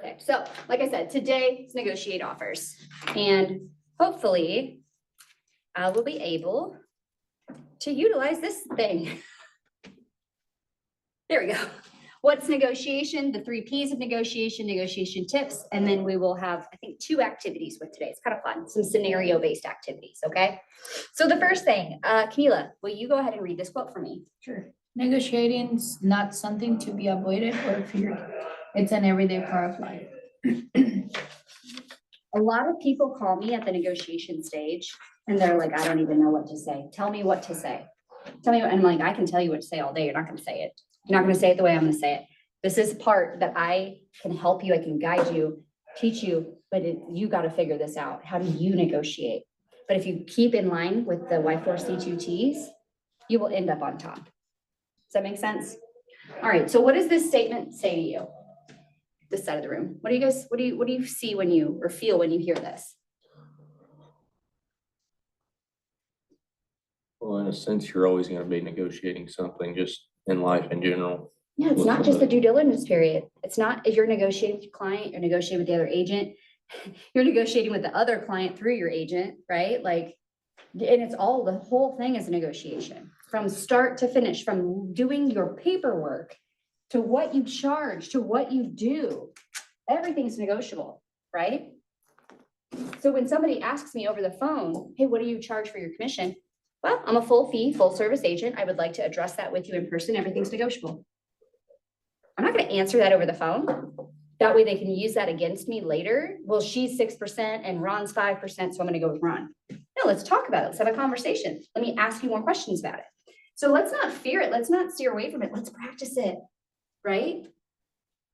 Perfect. So like I said, today is negotiate offers, and hopefully I will be able to utilize this thing. There we go. What's negotiation? The 3 Ps of negotiation, negotiation tips, and then we will have, I think, 2 activities with today. It's kind of fun, some scenario-based activities, okay? So the first thing, Camila, will you go ahead and read this quote for me? Sure. Negotiating's not something to be avoided or feared. It's an everyday part of life. A lot of people call me at the negotiation stage and they're like, I don't even know what to say. Tell me what to say. Tell me, I'm like, I can tell you what to say all day. You're not gonna say it. You're not gonna say it the way I'm gonna say it. This is part that I can help you, I can guide you, teach you, but you gotta figure this out. How do you negotiate? But if you keep in line with the Y4C2Ts, you will end up on top. Does that make sense? All right, so what does this statement say to you? This side of the room. What do you guys, what do you see when you, or feel when you hear this? Well, in a sense, you're always gonna be negotiating something just in life in general. Yeah, it's not just the due diligence period. It's not, if you're negotiating with your client, you're negotiating with the other agent, you're negotiating with the other client through your agent, right? Like, and it's all, the whole thing is a negotiation from start to finish, from doing your paperwork to what you charge, to what you do. Everything's negotiable, right? So when somebody asks me over the phone, hey, what do you charge for your commission? Well, I'm a full fee, full service agent. I would like to address that with you in person. Everything's negotiable. I'm not gonna answer that over the phone. That way they can use that against me later. Well, she's 6% and Ron's 5%, so I'm gonna go with Ron. No, let's talk about it. Let's have a conversation. Let me ask you more questions about it. So let's not fear it. Let's not steer away from it. Let's practice it, right?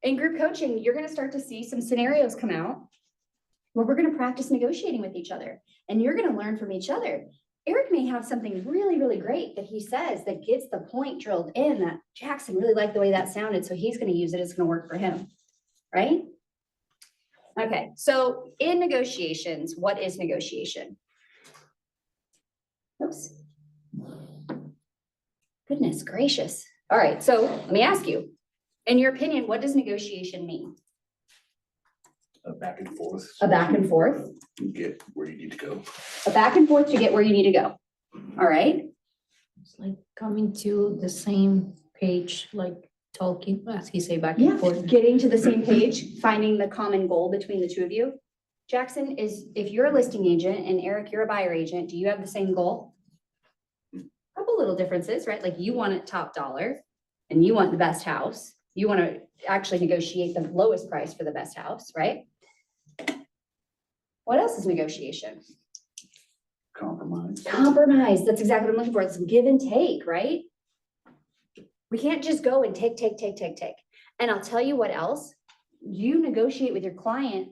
In group coaching, you're gonna start to see some scenarios come out where we're gonna practice negotiating with each other, and you're gonna learn from each other. Eric may have something really, really great that he says that gets the point drilled in that Jackson really liked the way that sounded, so he's gonna use it. It's gonna work for him, right? Okay, so in negotiations, what is negotiation? Oops. Goodness gracious. All right, so let me ask you, in your opinion, what does negotiation mean? A back and forth. A back and forth? You get where you need to go. A back and forth to get where you need to go. All right, It's like coming to the same page, like talking, as he say, back yeah, and forth. getting to the same page, finding the common goal between the 2 of you. Jackson, is, if you're a listing agent and Eric, you're a buyer agent, do you have the same goal? Couple little differences, right? Like you want it top dollar and you want the best house. You want to actually negotiate the lowest price for the best house, right? What else is negotiation? Compromise. Compromise. That's exactly what I'm looking for. It's give and take, right? We can't just go and take. And I'll tell you what else. You negotiate with your client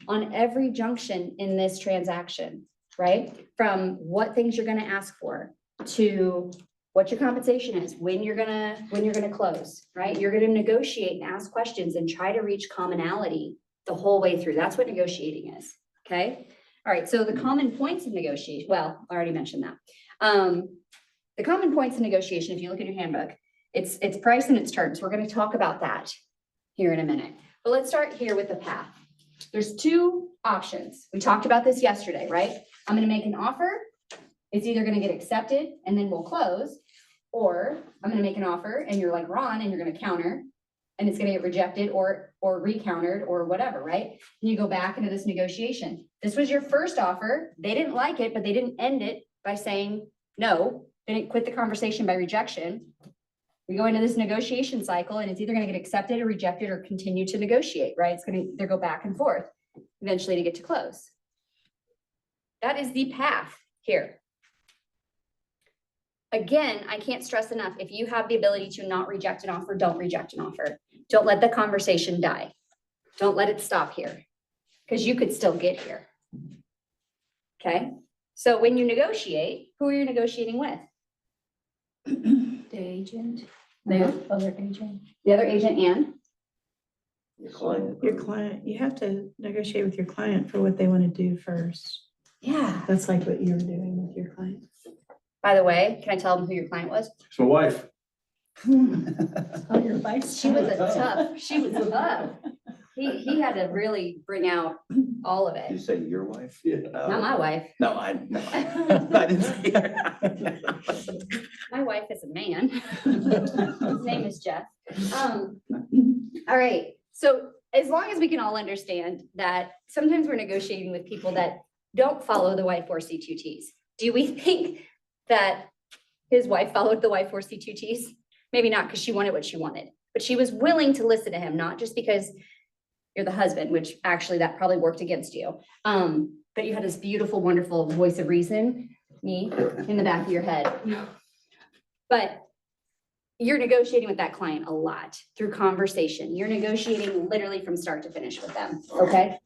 on every junction in this transaction, right? From what things you're gonna ask for to what your compensation is, when you're gonna close, right? You're gonna negotiate and ask questions and try to reach commonality the whole way through. That's what negotiating is, okay? All right, so the common points of negotiation, well, I already mentioned that. The common points of negotiation, if you look at your handbook, it's price and it's terms. We're gonna talk about that here in a minute. But let's start here with the path. There's 2 options. We talked about this yesterday, right? I'm gonna make an offer. It's either gonna get accepted and then we'll close, or I'm gonna make an offer and you're like Ron and you're gonna counter and it's gonna get rejected or recountered or whatever, right? And you go back into this negotiation. This was your first offer. They didn't like it, but they didn't end it by saying no. They didn't quit the conversation by rejection. We go into this negotiation cycle and it's either gonna get accepted or rejected or continue to negotiate, right? It's gonna either go back and forth eventually to get to close. That is the path here. Again, I can't stress enough, if you have the ability to not reject an offer, don't reject an offer. Don't let the conversation die. Don't let it stop here, because you could still get here. Okay, so when you negotiate, who are you negotiating with? The agent, the other agent. The other agent and? Your client. Your client, you have to negotiate with your client for what they want to do first. Yeah. That's like what you were doing with your client. By the way, can I tell them who your client was? It's my wife. Oh, your advice. She was tough. He had to really bring out all of Did you it. say your wife? Yeah. Not my wife. No, I didn't see her. My wife is a man. His name is Jeff. All right, so as long as we can all understand that sometimes we're negotiating with people that don't follow the Y4C2Ts. Do we think that his wife followed the Y4C2Ts? Maybe not, because she wanted what she wanted, but she was willing to listen to him, not just because you're the husband, which actually that probably worked against you. But you had this beautiful, wonderful voice of reason, me, in the back of your head. But you're negotiating with that client a lot through conversation. You're negotiating literally from start to finish with them, okay?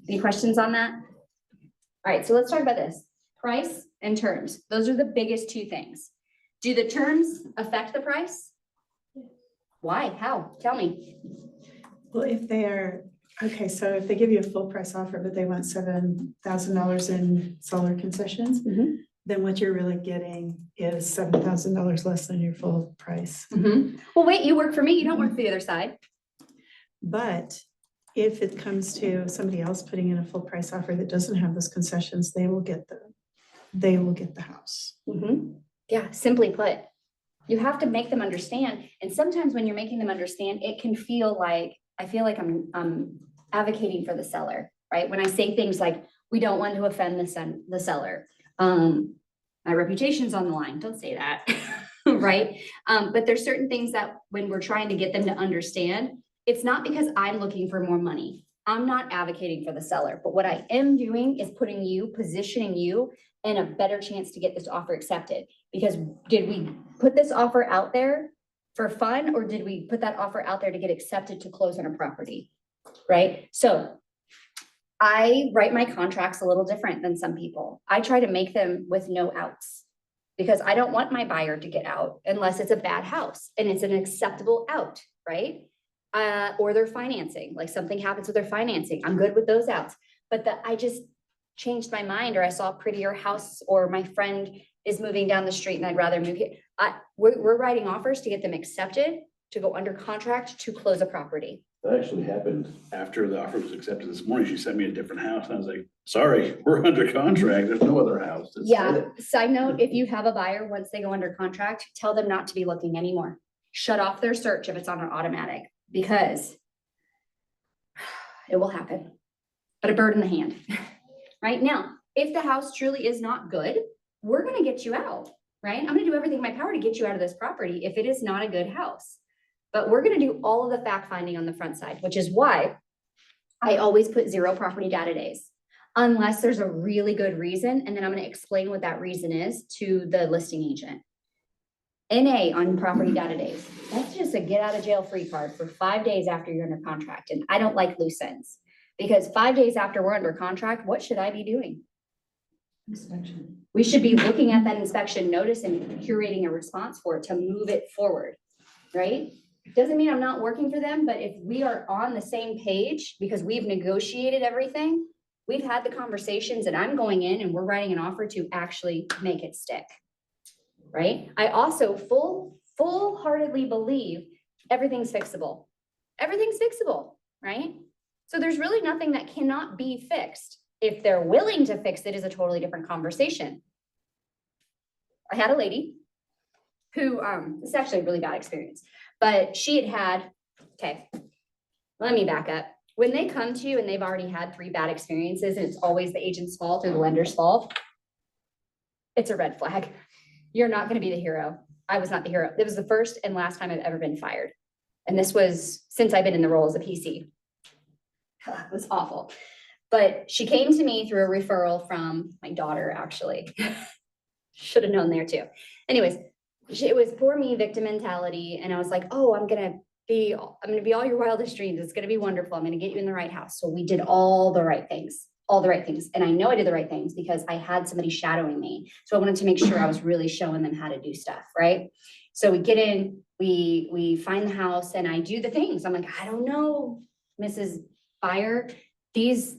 Any questions on that? All right, so let's talk about this. Price and terms. Those are the biggest two things. Do the terms affect the price? Why? How? Tell me. Well, if they are, okay, so if they give you a full price offer, but they want $7,000 in solar concessions, Mhm. then what you're really getting is $7,000 less than your full price. Well, wait, you work for me, you don't work for the other side. But if it comes to somebody else putting in a full price offer that doesn't have those concessions, they will get the house. Yeah, simply put, you have to make them understand. And sometimes when you're making them understand, it can feel like, I feel like I'm advocating for the seller, right? When I say things like, we don't want to offend the seller. My reputation's on the line, don't say that, right? But there's certain things that when we're trying to get them to understand, it's not because I'm looking for more money. I'm not advocating for the seller, but what I am doing is positioning you in a better chance to get this offer accepted. Because did we put this offer out there for fun, or did we put that offer out there to get accepted to close on a property, right? So I write my contracts a little different than some people. I try to make them with no outs, because I don't want my buyer to get out unless it's a bad house and it's an acceptable out, right? Or their financing, like something happens with their financing. I'm good with those outs, but I just changed my mind, or I saw a prettier house, or my friend is moving down the street and I'd rather move here. We're writing offers to get them accepted, to go under contract, to close a property. That actually happened after the offer was accepted this morning. She sent me a different house and I was like, sorry, we're under contract. There's no other house. That's Yeah, it. side note, if you have a buyer, once they go under contract, tell them not to be looking anymore. Shut off their search if it's on an automatic, because it will happen. But a bird in the hand. Right now, if the house truly is not good, we're gonna get you out, right? I'm gonna do everything in my power to get you out of this property if it is not a good house. But we're gonna do all of the fact finding on the front side, which is why I always put 0 property data days, unless there's a really good reason, and then I'm gonna explain what that reason is to the listing agent. NA on property data days, that's just a get out of jail free card for 5 days after you're under contract, and I don't like loose ends. Because 5 days after we're under contract, what should I be doing? Inspection. We should be looking at that inspection notice and curating a response for it to move it forward, right? Doesn't mean I'm not working for them, but if we are on the same page, because we've negotiated everything, we've had the conversations, and I'm going in and we're writing an offer to actually make it stick, right? I also full-heartedly believe everything's fixable. Everything's fixable, right? So there's really nothing that cannot be fixed. If they're willing to fix it is a totally different conversation. I had a lady who, this is actually a really bad experience, but she had, okay, let me back up. When they come to you and they've already had 3 bad experiences and it's always the agent's fault or the lender's fault, it's a red flag. You're not gonna be the hero. I was not the hero. It was the first and last time I've ever been fired. And this was since I've been in the role as a PC. It was awful. But she came to me through a referral from my daughter, actually. Should have known there too. Anyways, it was poor me, victim mentality. And I was like, oh, I'm gonna be all your wildest dreams. It's gonna be wonderful. I'm gonna get you in the right house. So we did all the right things. And I know I did the right things because I had somebody shadowing me. So I wanted to make sure I was really showing them how to do stuff, right? So we get in, we find the house, and I do the things. I'm like, I don't know, Mrs. Buyer, this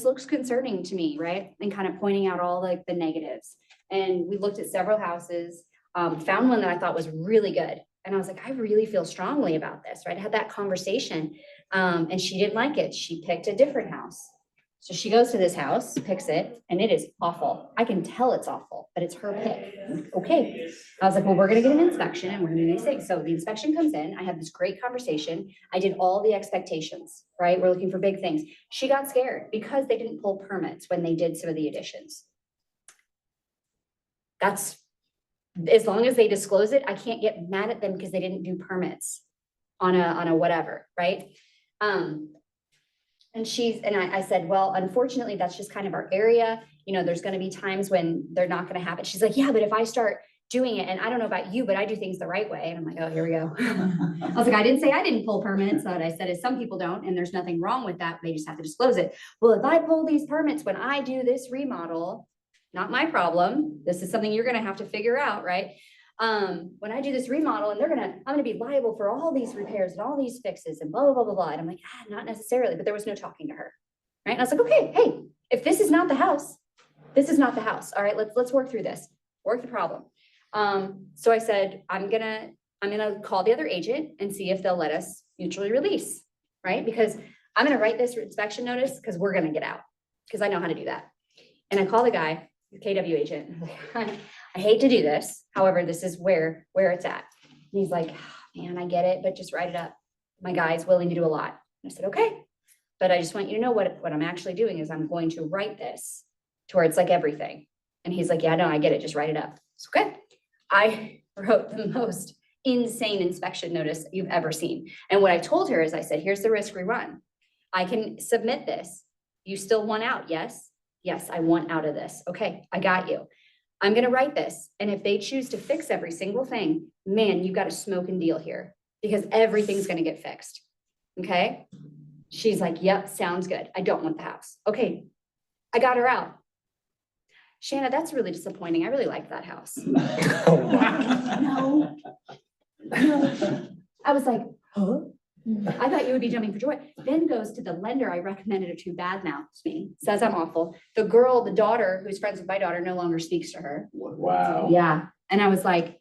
looks concerning to me, right? And kind of pointing out all like the negatives. And we looked at several houses, found one that I thought was really good. And I was like, I really feel strongly about this, right? I had that conversation. And she didn't like it. She picked a different house. So she goes to this house, picks it, and it is awful. I can tell it's awful, but it's her pick. Okay. I was like, well, we're gonna get an inspection and we're gonna do these things. So the inspection comes in, I had this great conversation. I did all the expectations, right? We're looking for big things. She got scared because they didn't pull permits when they did some of the additions. That's, as long as they disclose it, I can't get mad at them because they didn't do permits on a whatever, right? And I said, well, unfortunately, that's just kind of our area. You know, there's gonna be times when they're not gonna happen. She's like, yeah, but if I start doing it, and I don't know about you, but I do things the right way. And I'm like, oh, here we go. I was like, I didn't say I didn't pull permits. What I said is some people don't, and there's nothing wrong with that. They just have to disclose it. Well, if I pull these permits when I do this remodel, not my problem. This is something you're gonna have to figure out, right? When I do this remodel and I'm gonna be liable for all these repairs and all these fixes and blah, blah, blah, blah, blah. And I'm like, not necessarily, but there was no talking to her. Right. And I was like, okay, hey, if this is not the house, this is not the house. All right, let's work through this, work the problem. So I said, I'm gonna call the other agent and see if they'll let us mutually release, right? Because I'm gonna write this inspection notice because we're gonna get out, because I know how to do that. And I call the guy, the KW agent. I hate to do this. However, this is where it's at. And he's like, oh, man, I get it, but just write it up. My guy's willing to do a lot. And I said, okay, but I just want you to know what I'm actually doing is I'm going to write this to where it's like everything. And he's like, yeah, no, I get it. Just write it up. It's okay. I wrote the most insane inspection notice you've ever seen. And what I told her is I said, here's the risk we run. I can submit this. You still want out? Yes. Yes, I want out of this. Okay, I got you. I'm gonna write this. And if they choose to fix every single thing, man, you got a smoking deal here because everything's gonna get fixed. Okay? She's like, yep, sounds good. I don't want the house. Okay, I got her out. Shanna, that's really disappointing. I really liked that house. No. I was like, huh? I thought you would be jumping for joy. Then goes to the lender I recommended her to, badmouths me, says I'm awful. The girl, the daughter, who's friends with my daughter, no longer speaks to her. Wow. Yeah. And I was like,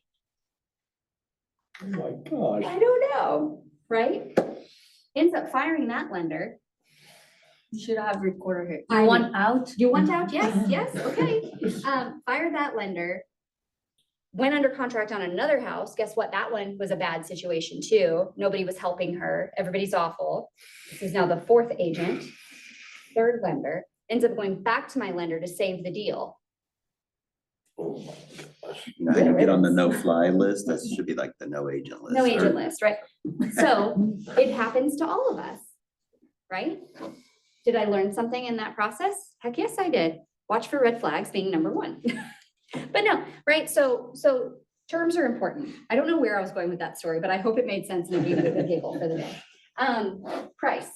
Oh my gosh. I don't know, right? Ends up firing that lender. You should have recorder here. I You want out? You want out? Yes, yes, okay. Fired that lender. Went under contract on another house. Guess what? That one was a bad situation too. Nobody was helping her. Everybody's awful. This is now the fourth agent, third lender, ends up going back to my lender to save the deal. Oh my gosh. Now you get on the no-fly list, that should be like the no agent list. No or- agent list, right? So it happens to all of us, right? Did I learn something in that process? Heck yes, I did. Watch for red flags being number one. But no, right? So terms are important. I don't know where I was going with that story, but I hope it made sense and it gave you a good giggle for the day. Price,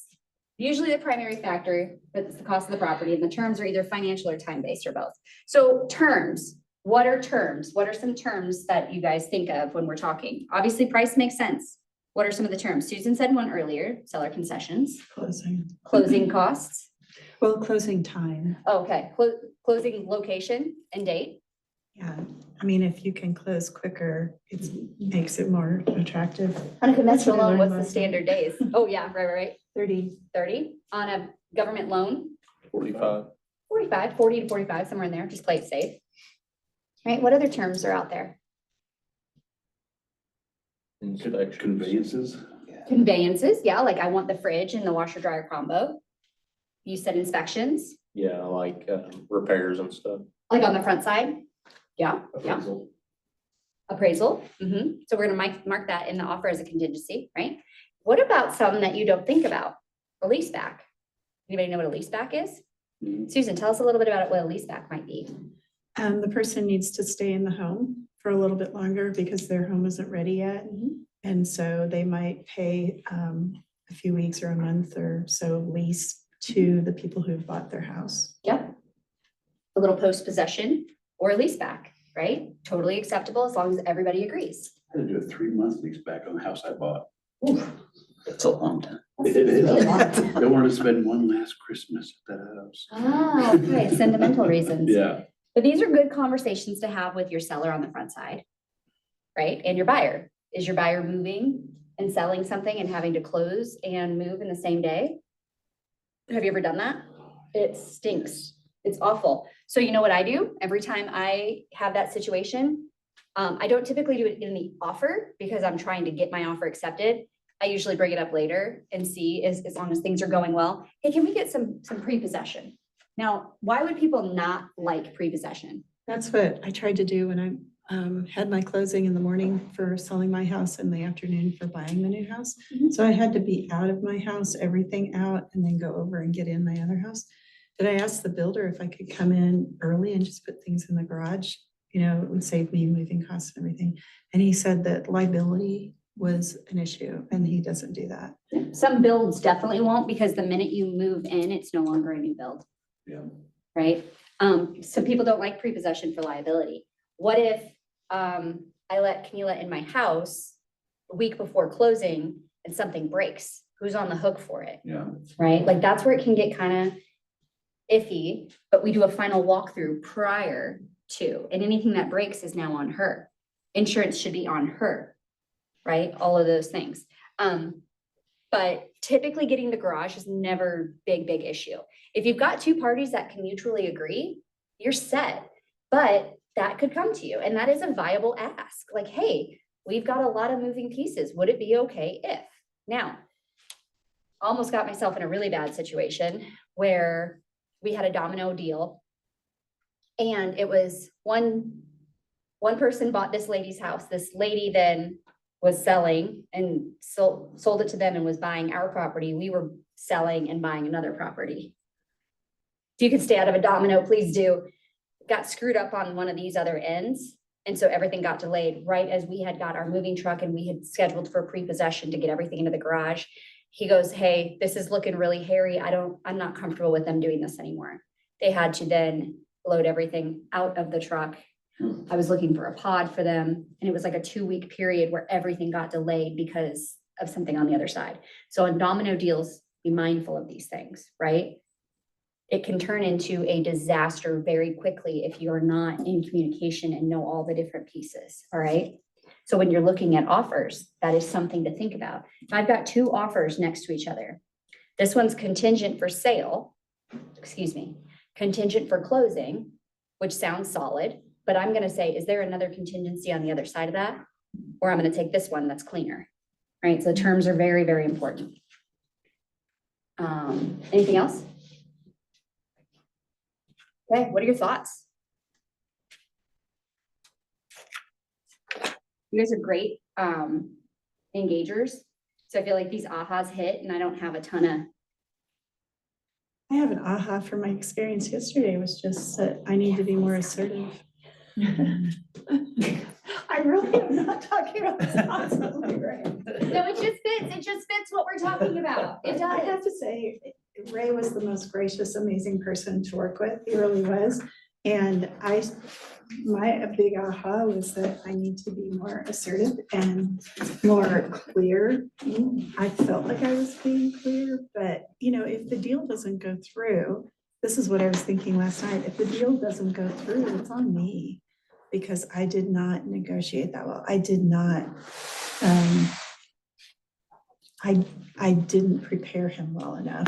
usually the primary factor, but it's the cost of the property, and the terms are either financial or time-based or both. So terms, what are terms? What are some terms that you guys think of when we're talking? Obviously, price makes sense. What are some of the terms? Susan said one earlier, seller concessions, closing costs. Well, closing time. Okay, closing location and date. Yeah, I mean, if you can close quicker, it makes it more attractive. On a conventional That's what I loan, what's learned the last standard days? Oh, yeah, right. 30. 30. On a government loan, 45. 45, 40 to 45, somewhere in there, just play it safe. Right, what other terms are out there? Inspection. Conveyances. Conveyances, yeah, like I want the fridge and the washer dryer combo. You said inspections, Yeah, like repairs and stuff. like on the front side? Yeah, yeah. Appraisal. Appraisal, so we're gonna mark that in the offer as a contingency, right? What about some that you don't think about? A lease back. Anybody know what a lease back is? Mhm. Susan, tell us a little bit about what a lease back might be. The person needs to stay in the home for a little bit longer because their home isn't ready yet. And so they might pay a few weeks or a month or so lease to the people who've bought their house. Yep. A little post-possession or a lease back, right? Totally acceptable as long as everybody agrees. I had to do a 3-month lease back on the house I bought. That's a long time. It is. Really long. I wanted to spend one last Christmas at that house. Oh, okay, sentimental reasons. Yeah. But these are good conversations to have with your seller on the front side, right? And your buyer. Is your buyer moving and selling something and having to close and move in the same day? Have you ever done that? It stinks. It's awful. So you know what I do? Every time I have that situation, I don't typically do it in the offer because I'm trying to get my offer accepted. I usually bring it up later and see as long as things are going well. Hey, can we get some pre-possession? Now, why would people not like pre-possession? That's what I tried to do when I had my closing in the morning for selling my house and the afternoon for buying the new house. Mhm. So I had to be out of my house, everything out, and then go over and get in my other house. But I asked the builder if I could come in early and just put things in the garage. You know, it would save me moving costs and everything. And he said that liability was an issue and he doesn't do that. Some builds definitely won't because the minute you move in, it's no longer a new build. Yeah. Right? Some people don't like pre-possession for liability. What if I let Kenila in my house a week before closing and something breaks? Who's on the hook for it? Yeah. Right? Like that's where it can get kind of iffy, but we do a final walkthrough prior to, and anything that breaks is now on her. Insurance should be on her, right? All of those things. But typically getting the garage is never big issue. If you've got two parties that can mutually agree, you're set. But that could come to you, and that is a viable ask. Like, hey, we've got a lot of moving pieces. Would it be okay if? Now, almost got myself in a really bad situation where we had a domino deal. And it was one person bought this lady's house. This lady then was selling and sold it to them and was buying our property. We were selling and buying another property. If you could stay out of a domino, please do. Got screwed up on one of these other ends. And so everything got delayed right as we had got our moving truck and we had scheduled for pre-possession to get everything into the garage. He goes, hey, this is looking really hairy. I'm not comfortable with them doing this anymore. They had to then load everything out of the truck. I was looking for a pod for them, and it was like a 2-week period where everything got delayed because of something on the other side. So on domino deals, be mindful of these things, right? It can turn into a disaster very quickly if you're not in communication and know all the different pieces, all right? So when you're looking at offers, that is something to think about. If I've got two offers next to each other, this one's contingent for sale, contingent for closing, which sounds solid, but I'm gonna say, is there another contingency on the other side of that? Or I'm gonna take this one that's cleaner, right? So terms are very, very important. Anything else? Okay, what are your thoughts? You guys are great engagers. So I feel like these ahas hit and I don't have a ton of. I have an aha from my experience yesterday was just that I need to be more assertive. I really am not talking about this constantly, right? No, it just fits what we're talking about. It I does. have to say, Ray was the most gracious, amazing person to work with. He really was. And my big aha was that I need to be more assertive and more clear. I felt like I was being clear, but you know, if the deal doesn't go through, this is what I was thinking last night. If the deal doesn't go through, it's on me because I did not negotiate that well. I did not, I didn't prepare him well enough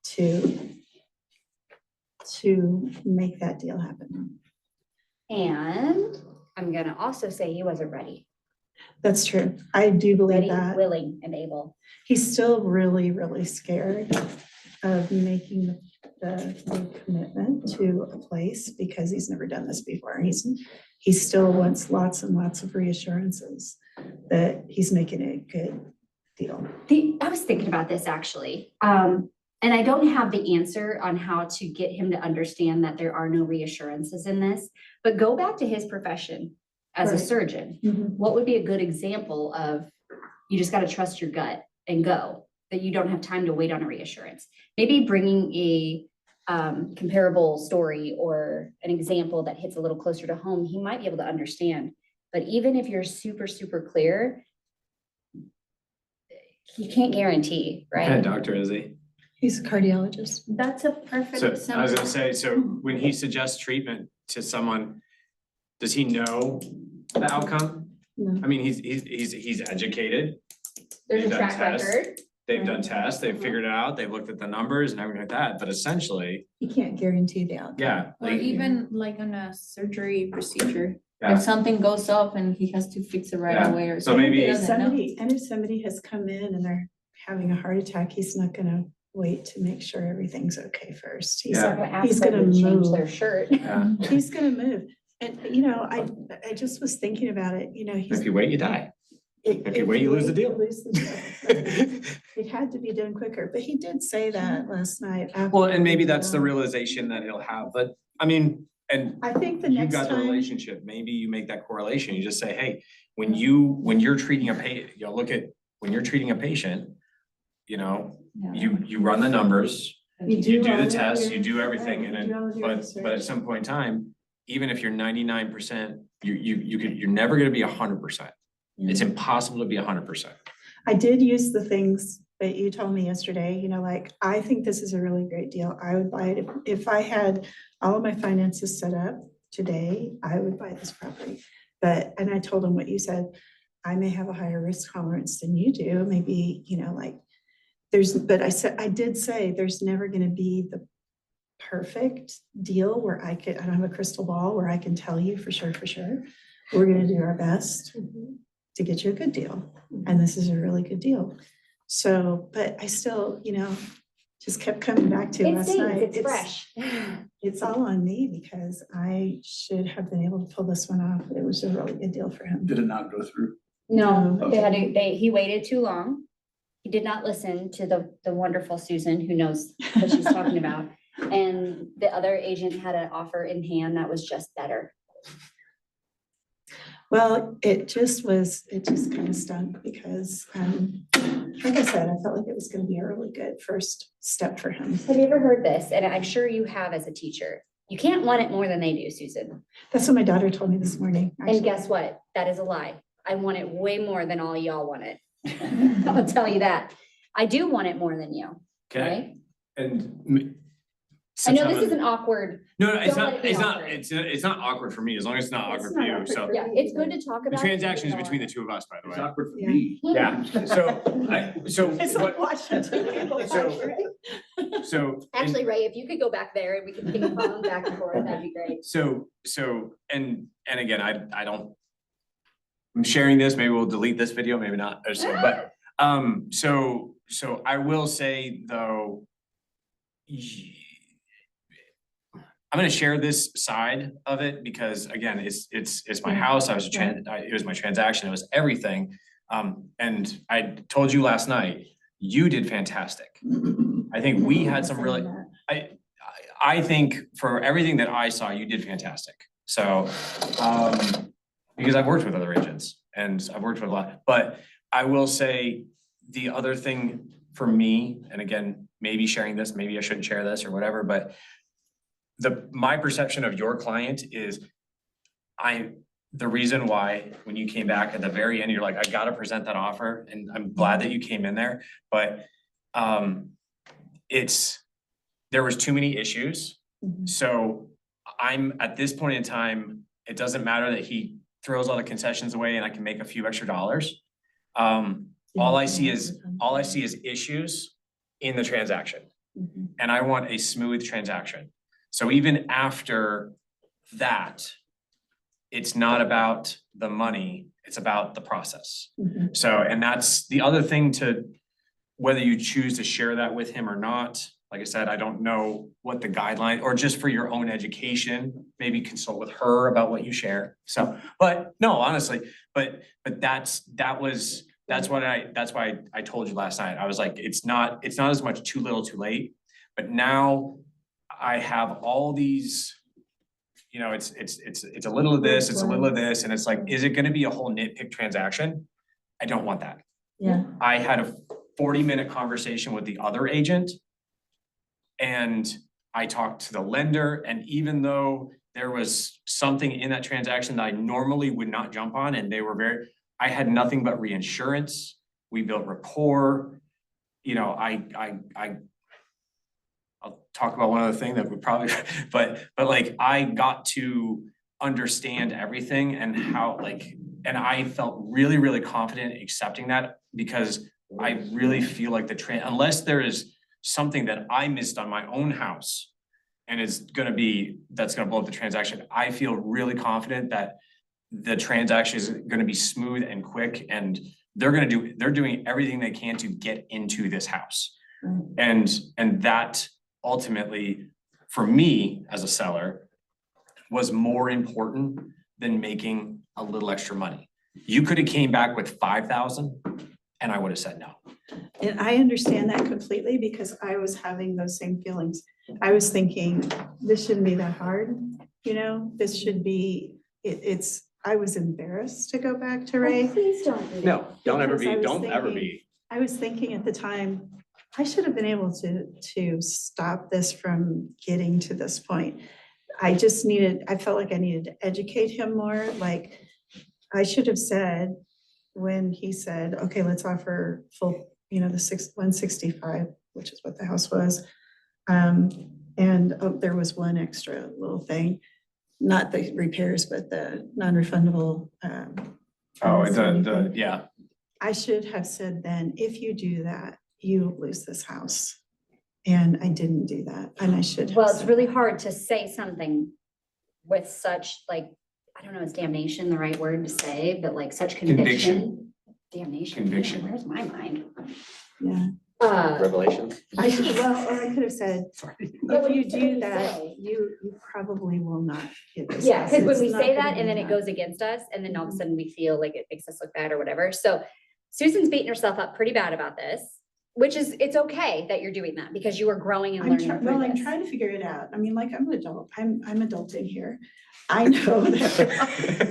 to make that deal happen. And I'm gonna also say he wasn't ready. That's true. I do believe Ready, that. willing, and able. He's still really, really scared of making the commitment to a place because he's never done this before. He still wants lots and lots of reassurances that he's making a good deal. I was thinking about this actually. And I don't have the answer on how to get him to understand that there are no reassurances in this, but go back to his profession as a Right. surgeon. What would be a good example of, you just got to trust your gut and go, that you don't have time to wait on a reassurance? Maybe bringing a comparable story or an example that hits a little closer to home, he might be able to understand. But even if you're super, super clear, he can't guarantee, What kind of right? doctor is he? He's a cardiologist. That's a perfect So I was example. gonna say, so when he suggests treatment to someone, does he know the outcome? No. I mean, he's educated. There's a They've done track tests. record. They've done Right. tests, they've figured it out, they've looked at the numbers and everything like that, but essentially, You can't guarantee the outcome. yeah. Or like- even like on a surgery procedure, Yeah. if something goes off and he has to fix it right Yeah. away or So something. maybe- he If doesn't know. somebody has come in and they're having a heart attack, he's not gonna wait to make sure everything's okay first. He's, Yeah. I'm gonna He's ask them gonna to change move. their shirt. Yeah. he's gonna move. And, you know, I just was thinking about it, you know, he's. If you wait, you die. if you wait, you lose the deal. lose the deal. It had to be done quicker, but he did say that last night. after Well, and maybe the that's the deal. realization that he'll have, but I mean, and I think the you next got the time, relationship, maybe you make that correlation, you just say, hey, when you're treating a look at, when you're treating a patient, you know, you run the numbers, you do all the of tests, your- you do everything, right, and you then, do all of your but research. at some point in time, even if you're 99%, you're never gonna be 100%. It's impossible to be 100%. I did use the things that you told me yesterday, you know, like, I think this is a really great deal. I would buy it if I had all of my finances set up today, I would buy this property. But, and I told him what you said, I may have a higher risk tolerance than you do, maybe, you know, like, but I did say, there's never gonna be the perfect deal where I don't have a crystal ball where I can tell you for sure. We're gonna do our best to get you a good deal. And this is a really good deal. So, but I still, you know, just kept coming back to It last stings, night. it's fresh. It's all on me because I should have been able to pull this one off. It was a really good deal for him. Did it not go through? No, No. they had to, he waited too long. He did not listen to the wonderful Susan, who knows what she's talking about. And the other agent had an offer in hand that was just better. Well, it just kind of stunk because, like I said, I felt like it was gonna be a really good first step for him. Have you ever heard this? And I'm sure you have as a teacher. You can't want it more than they do, Susan. That's what my daughter told me this morning. And actually. guess what? That is a lie. I want it way more than all y'all want it. I'll tell you that. I do want it more than you, Okay, right? and. I know this is an awkward, No, it's don't let not, it be it's not, awkward. it's not awkward for me, as long as it's not It's awkward not for you, awkward so. for yeah, it's good to talk The about. transaction is between the two of us, by the It's way. awkward for Yeah. me. Yeah, so, It's like watching two people So- fight, right? so. Actually, Ray, if you could go back there and we could ping pong back and forth, that'd be great. So, and again, I don't. I'm sharing this, maybe we'll delete this video, maybe not, or so, but, so I will say though. I'm gonna share this side of it because again, it's my house, it was my transaction, it was everything. And I told you last night, you did fantastic. I think we had some really, I think for everything that I saw, you did fantastic. So, because I've worked with other agents and I've worked with a lot, but I will say the other thing for me, and again, maybe sharing this, maybe I shouldn't share this or whatever, but my perception of your client is the reason why, when you came back at the very end, you're like, I gotta present that offer, and I'm glad that you came in there, but there was too many issues. Mhm. So I'm, at this point in time, it doesn't matter that he throws all the concessions away and I can make a few extra dollars. All I see is issues in the transaction, Mhm. and I want a smooth transaction. So even after that, it's not about the money, it's about the process. Mhm. So, and that's the other thing whether you choose to share that with him or not. Like I said, I don't know what the guideline, or just for your own education, maybe consult with her about what you share. So, but no, honestly, but that's why I told you last night. I was like, it's not as much too little too late, but now I have all these, you know, it's a little of this, it's a little of this, and it's like, is it gonna be a whole nitpick transaction? I don't want that. Yeah. I had a 40-minute conversation with the other agent. And I talked to the lender, and even though there was something in that transaction that I normally would not jump on, and I had nothing but reinsurance. We built rapport. You know, I'll talk about one other thing that would probably, but like I got to understand everything and how like, and I felt really, really confident accepting that because I really feel like unless there is something that I missed on my own house and that's gonna blow up the transaction, I feel really confident that the transaction is gonna be smooth and quick and they're doing everything they can to get into this house. And that ultimately, for me as a seller, was more important than making a little extra money. You could have came back with 5,000 and I would have said no. And I understand that completely because I was having those same feelings. I was thinking, this shouldn't be that hard, you know, this should be, I was embarrassed to go back to Ray. Please don't do that. No, don't ever Because I be, was don't ever thinking- be. I was thinking at the time, I should have been able to stop this from getting to this point. I felt like I needed to educate him more, like, I should have said, when he said, okay, let's offer full, you know, the 165, which is what the house was. And there was one extra little thing, not the repairs, but the non-refundable. Yeah, I should have said then, if you do that, you lose this house. And I didn't do that, and I should have. Well, it's said really that. hard to say something with such like, I don't know, is damnation the right word to say, but like such conviction? Damnation. Conviction. Man, where's my mind? Yeah, Revelations. I should, well, or I could have said, But if when you you do that, say- you probably will not get this. Yeah, house. because when It's we not say gonna that be and then it enough. goes against us, and then all of a Mhm. sudden we feel like it makes us look bad or whatever. So Susan's beating herself up pretty bad about this, which is, it's okay that you're doing that because you are growing and I'm learning trying, through well, I'm this. trying to figure it out. I mean, like, I'm an adult, I'm adulting here. I know that.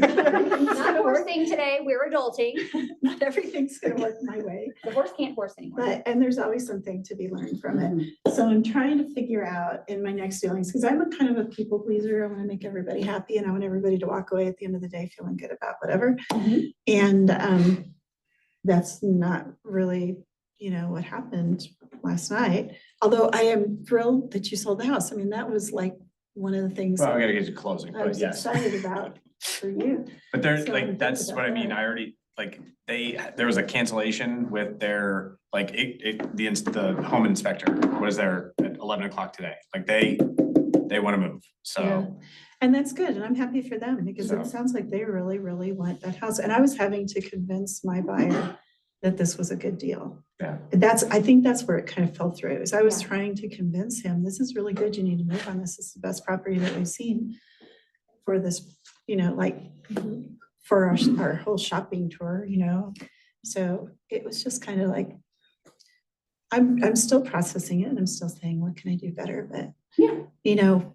Not forcing today, we're adulting. Not everything's gonna work my way, The horse can't horse anymore. and there's always something to be learned from it. Mhm. So I'm trying to figure out in my next dealings, because I'm a kind of a people pleaser. I want to make everybody happy and I want everybody to walk away at the end of the day feeling good about whatever. Mhm. And that's not really, you know, what happened last night. Although I am thrilled that you sold the house. I mean, that was like one of the things well, I that gotta get to closing, I but was yes. excited about for you. But there's So I'm like, that's thinking what I about mean, that. I already, like, there was a cancellation with their, like, the home inspector was there at 11 o'clock today, like, they wanna move, Yeah. so. And that's good. And I'm happy for them because So- it sounds like they really, really want that house. And I was having to convince my buyer that this was a good deal. Yeah. I think that's where it kind of fell through, is I was Yeah. trying to convince him, this is really good, you need to move on this, is the best property that we've seen for this, you know, like, for our whole shopping tour, you know? So it was just kind of like, I'm still processing it and I'm still saying, what can I do better? But, Yeah. you know,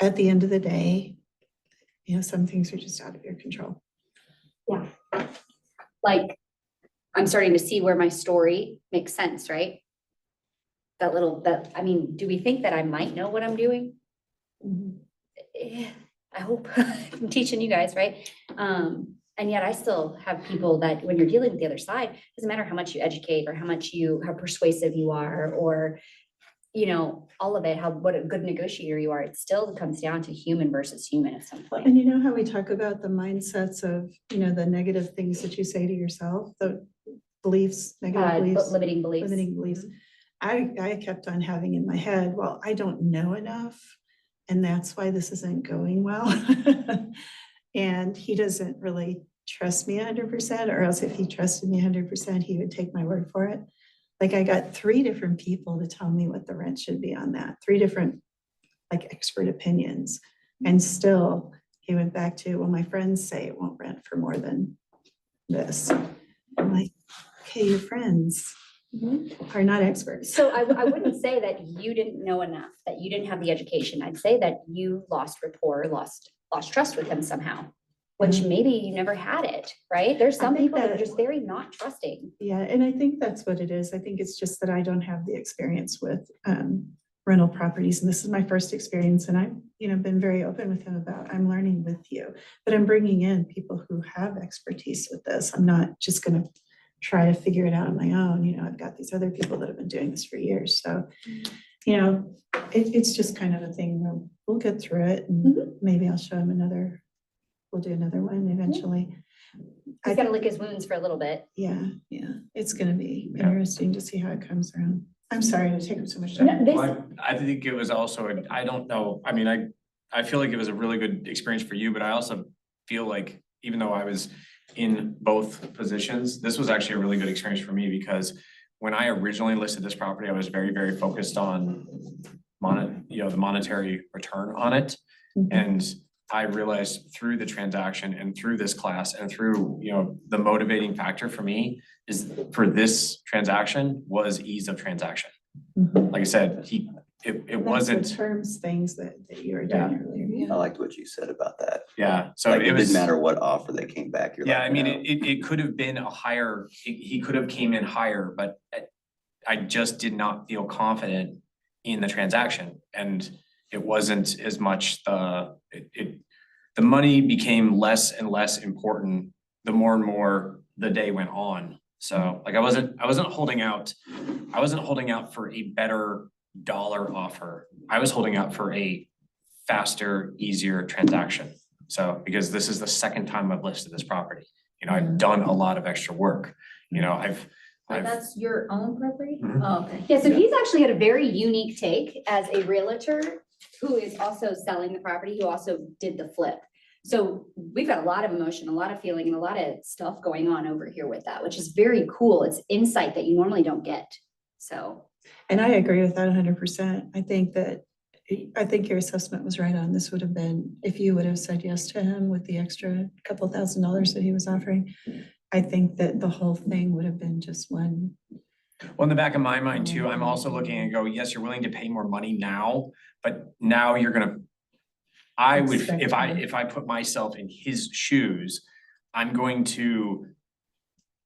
at the end of the day, you know, some things are just out of your control. Like, I'm starting to see where my story makes sense, right? I mean, do we think that I might know what I'm doing? I hope I'm teaching you guys, right? And yet I still have people that when you're dealing with the other side, doesn't matter how much you educate or how persuasive you are, or, you know, all of it, what a good negotiator you are, it still comes down to human versus human at some point. And you know how we talk about the mindsets of, you know, the negative things that you say to yourself, the beliefs, negative beliefs. Limiting beliefs. Limiting beliefs. I kept on having in my head, well, I don't know enough, and that's why this isn't going well. And he doesn't really trust me 100%, or else if he trusted me 100%, he would take my word for it. Like, I got 3 different people to tell me what the rent should be on that, 3 different like expert opinions. And still he went back to, well, my friends say it won't rent for more than this. I'm like, okay, your friends are not experts. So I wouldn't say that you didn't know enough, that you didn't have the education. I'd say that you lost rapport, lost trust with him somehow, which maybe you never had it, right? There's some I think people that are that- just very not trusting. Yeah, and I think that's what it is. I think it's just that I don't have the experience with rental properties. And this is my first experience, and I've, you know, been very open with him about, I'm learning with you, but I'm bringing in people who have expertise with this. I'm not just gonna try to figure it out on my own. You know, I've got these other people that have been doing this for years. So, you know, it's just kind of a thing where we'll get through it, and maybe I'll show him another we'll do another one eventually. He's gotta lick his wounds for a little bit. Yeah, it's gonna be Yeah. interesting to see how it comes around. I'm sorry to take up so much No, time. this- Well, I think it was also, I don't know, I mean, I feel like it was a really good experience for you, but I also feel like even though I was in both positions, this was actually a really good experience for me because when I originally listed this property, I was very, very focused on the monetary return on it. Mhm. And I realized through the transaction and through this class and through, the motivating factor for me is for this transaction was ease of transaction. Mhm. Like I said, it That's the wasn't, terms things that you were Yeah. doing earlier. I liked what you said about that. yeah, so Like, it it was. didn't matter what offer they came back, you're Yeah, like, I mean, no. it could have been a higher, he could have came in higher, but I just did not feel confident in the transaction. And it wasn't as much the money became less and less important the more and more the day went on. So like I wasn't holding out for a better dollar offer. I was holding out for a faster, easier transaction. So because this is the second time I've listed this property, I've done a lot of extra work, But I've, that's your own property? Mhm. Oh, okay. Yeah, so he's actually had a very unique take as a realtor who is also selling the property, who also did the flip. So we've got a lot of emotion, a lot of feeling, and a lot of stuff going on over here with that, which is very cool. It's insight that you normally don't get. So, And I agree with that 100%. I think your assessment was right on. This would have been, if you would have said yes to him with the extra couple $1,000s that he was offering, I think that the whole thing would have been just one. well, in the back of my mind too, I'm also looking and go, yes, you're willing to pay more money now, but now you're gonna. I would, Expect more. if I put myself in his shoes, I'm going to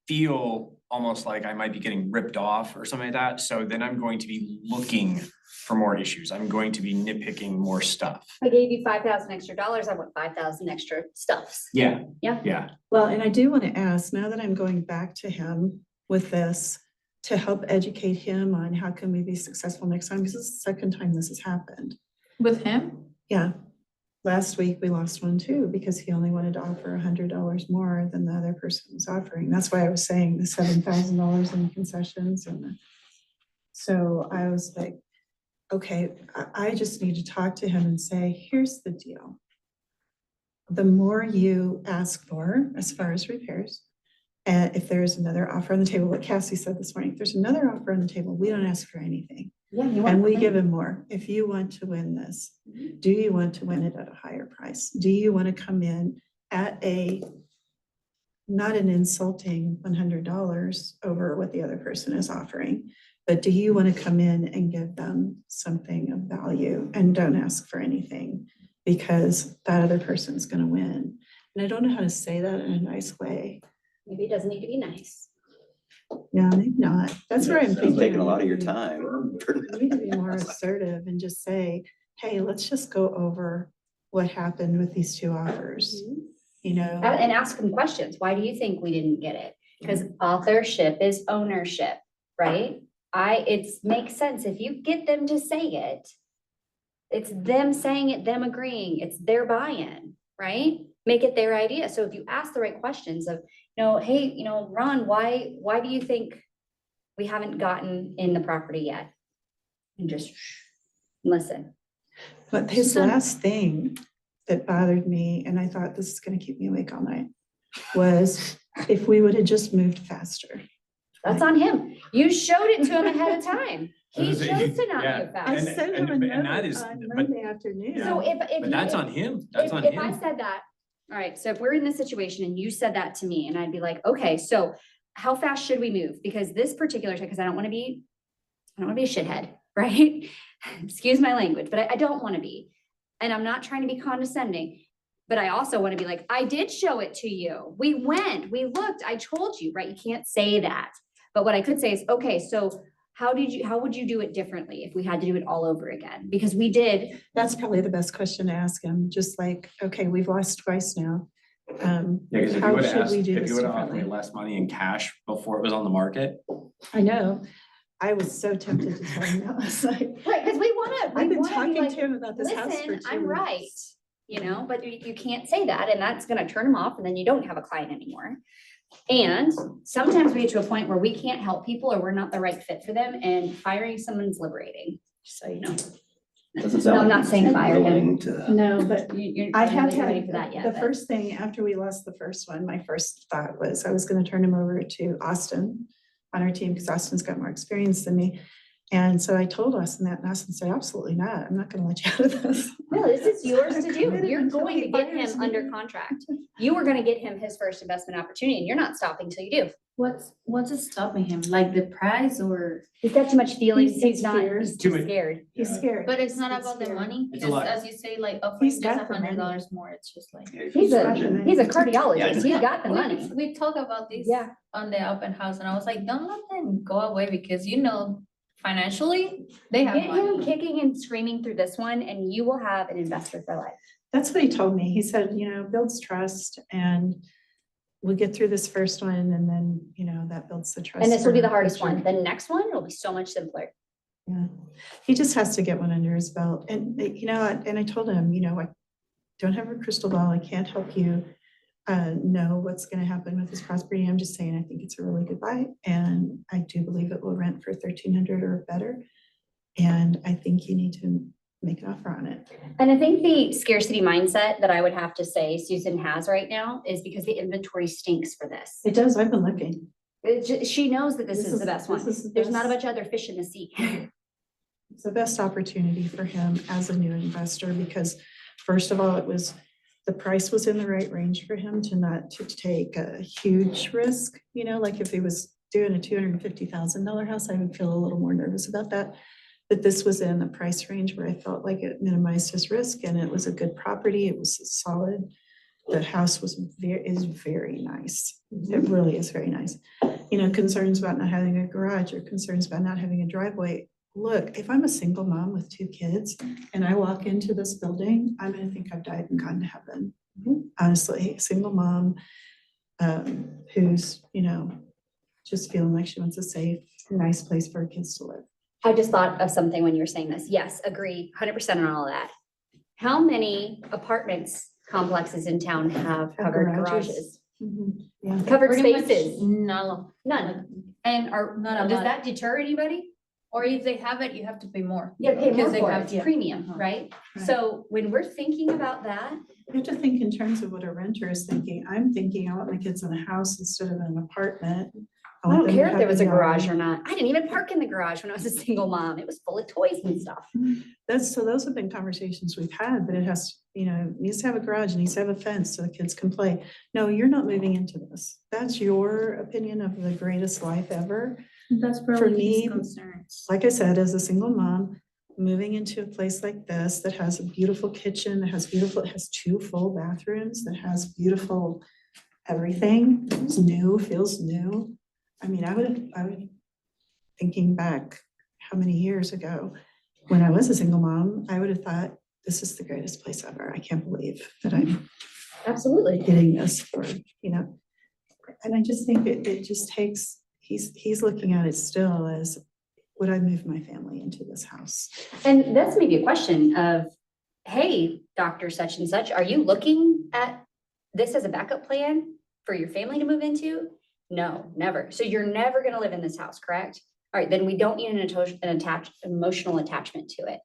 feel almost like I might be getting ripped off or something like that. So then I'm going to be looking for more issues. I'm going to be nitpicking more stuff. I gave you $5,000 extra dollars. I want 5,000 extra stuffs. Yeah. Yeah. Yeah. Well, and I do want to ask, now that I'm going back to him with this, to help educate him on how can we be successful next time, because this is the second time this has happened. With him? Yeah. Last week, we lost one too, because he only wanted to offer $100 more than the other person was offering. That's why I was saying the $7,000 in concessions so I was like, okay, I just need to talk to him and say, here's the deal. The more you ask for as far as repairs, and if there's another offer on the table, what Cassie said this morning, if there's another offer on the table, we don't ask for anything. Yeah, you And we want give him more. If you want to win this, do you want to win it at a higher price? Do you want to come in at not an insulting $100 over what the other person is offering, but do you want to come in and give them something of value and don't ask for anything because that other person's going to win? And I don't know how to say that in a nice way. Maybe it doesn't need to be nice. Yeah, maybe not. That's where I'm It's thinking. taking a lot of your maybe- time. We need to be more assertive and just say, hey, let's just go over what happened with these two offers, And ask them questions. Why do you think we didn't get it? Because authorship is ownership, right? It makes sense. If you get them to say it, it's them saying it, them agreeing, it's their buy-in, right? Make it their idea. So if you ask the right questions of, hey, Ron, why do you think we haven't gotten in the property yet? And just listen. But his So- last thing that bothered me, and I thought this is gonna keep me awake all night, was if we would have just moved faster. That's on him. You showed it to him ahead of time. He I was chose gonna say, to not yeah. move I fast. And- sent him a and that note is- on but- Monday afternoon. So if But that's on him. That's on If I him. said that, all right, so if we're in this situation and you said that to me and I'd be like, okay, so how fast should we move? Because this particular, because I don't want to be a shithead, right? Excuse my language, but I don't want to be. And I'm not trying to be condescending, but I also want to be like, I did show it to you. We went, we looked, I told you, right? You can't say that. But what I could say is, okay, so how would you do it differently if we had to do it all over again? Because we did. That's probably the best question to ask him, just like, okay, we've lost twice now. Yeah, because if you How would have should asked, we do if this you would have offered me differently? less money in cash before it was on the market, I know. I was so tempted to tell him that last night. Right, because we I've been wanna be talking like, to him about this house for listen, 2 I'm right. weeks. you know, but you can't say that, and that's gonna turn them off, and then you don't have a client anymore. And sometimes we get to a point where we can't help people, or we're not the right fit for them, and firing someone's liberating, just so you know. Doesn't No, sound I'm like not saying you're fire him. willing to. No, but You're I not have really ready had, for that yet, the but- first thing after we lost the first one, my first thought was I was gonna turn him over to Austin on our team, because Austin's got more experience than me. And so I told Austin that, and Austin said, absolutely not. I'm not gonna let you out of this. No, this is yours to do. Committed You're until going he to get fires him under me. contract. You are gonna get him his first investment opportunity, and you're not stopping till you do. What's it stopping him? Like the price or? He's got too much feelings. He's He's not, scared. he's Too too much- scared. He's scared. But it's not He's about the scared. money, It's a because lot. as you say, like offering He's just got the money. $100 more, it's just like. He's a Surgeon. cardiologist. He's Yeah, got the we- money. We talk about this Yeah. on the open house, and I was like, don't let them go away, because you know, financially, they have Get him money. kicking and screaming through this one, and you will have an investor for life. That's what he told me. He said, you know, builds trust, and we'll get through this first one, and then, you know, that builds the trust. And this will be for the hardest future. one. The next one will be so much simpler. Yeah, he just has to get one under his belt. And, you know, and I told him, you know, I don't have a crystal ball. I can't help you know what's gonna happen with this property. I'm just saying, I think it's a really good buy, and I do believe it will rent for 1,300 or better. And I think you need to make an offer on it. And I think the scarcity mindset that I would have to say Susan has right now is because the inventory stinks for this. It does, I've been looking. She knows that this is the best one. this is the There's not a best. bunch of other fish in the sea. It's the best opportunity for him as a new investor, because first of all, the price was in the right range for him to not to take a huge risk. You know, like if he was doing a $250,000 house, I would feel a little more nervous about that. But this was in the price range where I felt like it minimized his risk, and it was a good property. It was solid. The house is very nice. It really is very nice. You know, concerns about not having a garage or concerns about not having a driveway. Look, if I'm a single mom with 2 kids and I walk into this building, I'm gonna think I've died and gone to heaven. Honestly, a single mom who's, you know, just feeling like she wants a safe, nice place for her kids to live. I just thought of something when you were saying this. Yes, agree, 100% on all of that. How many apartments complexes in town have covered garages? Yeah. Covered Pretty much spaces? No, None. and are not a Does lot. that deter anybody? Or if they have it, you have to pay more. You gotta pay more Because they for have- it. It's yeah. premium, Uh-huh. right? Right. So when we're thinking about that, You have to think in terms of what a renter is thinking. I'm thinking I want my kids in a house instead of an apartment. I want don't them to care if have there was a yard. garage or not. I didn't even park in the garage when I was a single mom. It was full of toys and stuff. Those have been conversations we've had, but it has, you know, needs to have a garage, needs to have a fence so the kids can play. No, you're not moving into this. That's your opinion of the greatest life ever. That's probably probably his his concerns. Like I said, as a single mom, moving into a place like this that has a beautiful kitchen, that has 2 full bathrooms, that has beautiful everything, it's new, feels new. I mean, I would, thinking back how many years ago, when I was a single mom, I would have thought, this is the greatest place ever. I can't believe that I'm Absolutely. getting this for, you know. And I just think it just takes, he's looking at it still as, would I move my family into this house? And that's maybe a question of, hey, Dr. Such and Such, are you looking at this as a backup plan for your family to move into? No, never. So you're never gonna live in this house, correct? All right, then we don't need an emotional attachment to it.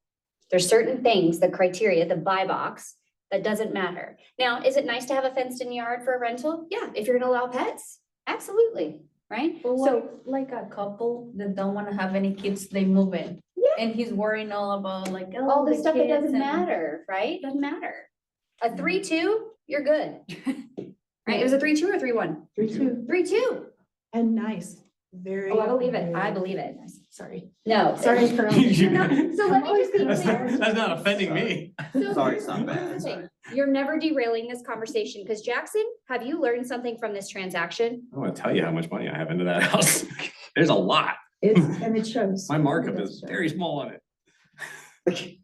There's certain things, the criteria, the buy box, that doesn't matter. Now, is it nice to have a fenced in yard for a rental? Yeah, if you're gonna allow pets, absolutely, right? But So, what, like a couple that don't wanna have any kids, they move in. Yeah. And he's worrying all about like, all oh, this the stuff that kids doesn't and- matter, right? Doesn't matter. A 3-2, you're good. Right, it was a 3-2 or 3-1? 3-2. 3-2. And nice, very. Oh, I believe it. I very believe it. nice. Sorry. No. Sorry for. No, so let me just be That's clear. not, that's not offending me. So Sorry, here's it's not bad, the sorry. thing. You're never derailing this conversation, because Jackson, have you learned something from this transaction? I want to tell you how much money I have into that house. There's a lot. And it shows. My markup It is does show. very small on it.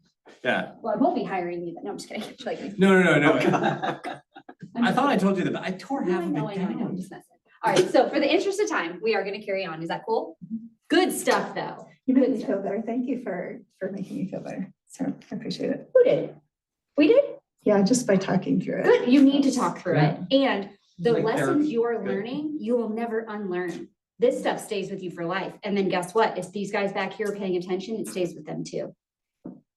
Yeah, Well, I won't be hiring you, but no, I'm just kidding. Like, no. I thought I told you that, but I tore no, half I of know, it I know, I know, I'm down. just messing. All right, so for the interest of time, we are gonna carry on. Is that cool? Good stuff, though. You made me feel better. Thank you for making me feel better. So I appreciate it. Who did? We did? Yeah, just by talking through it. Good, you need to talk through it, and the Like lessons therapy. you are Good. learning, you will never unlearn. This stuff stays with you for life, and then guess what? If these guys back here are paying attention, it stays with them too.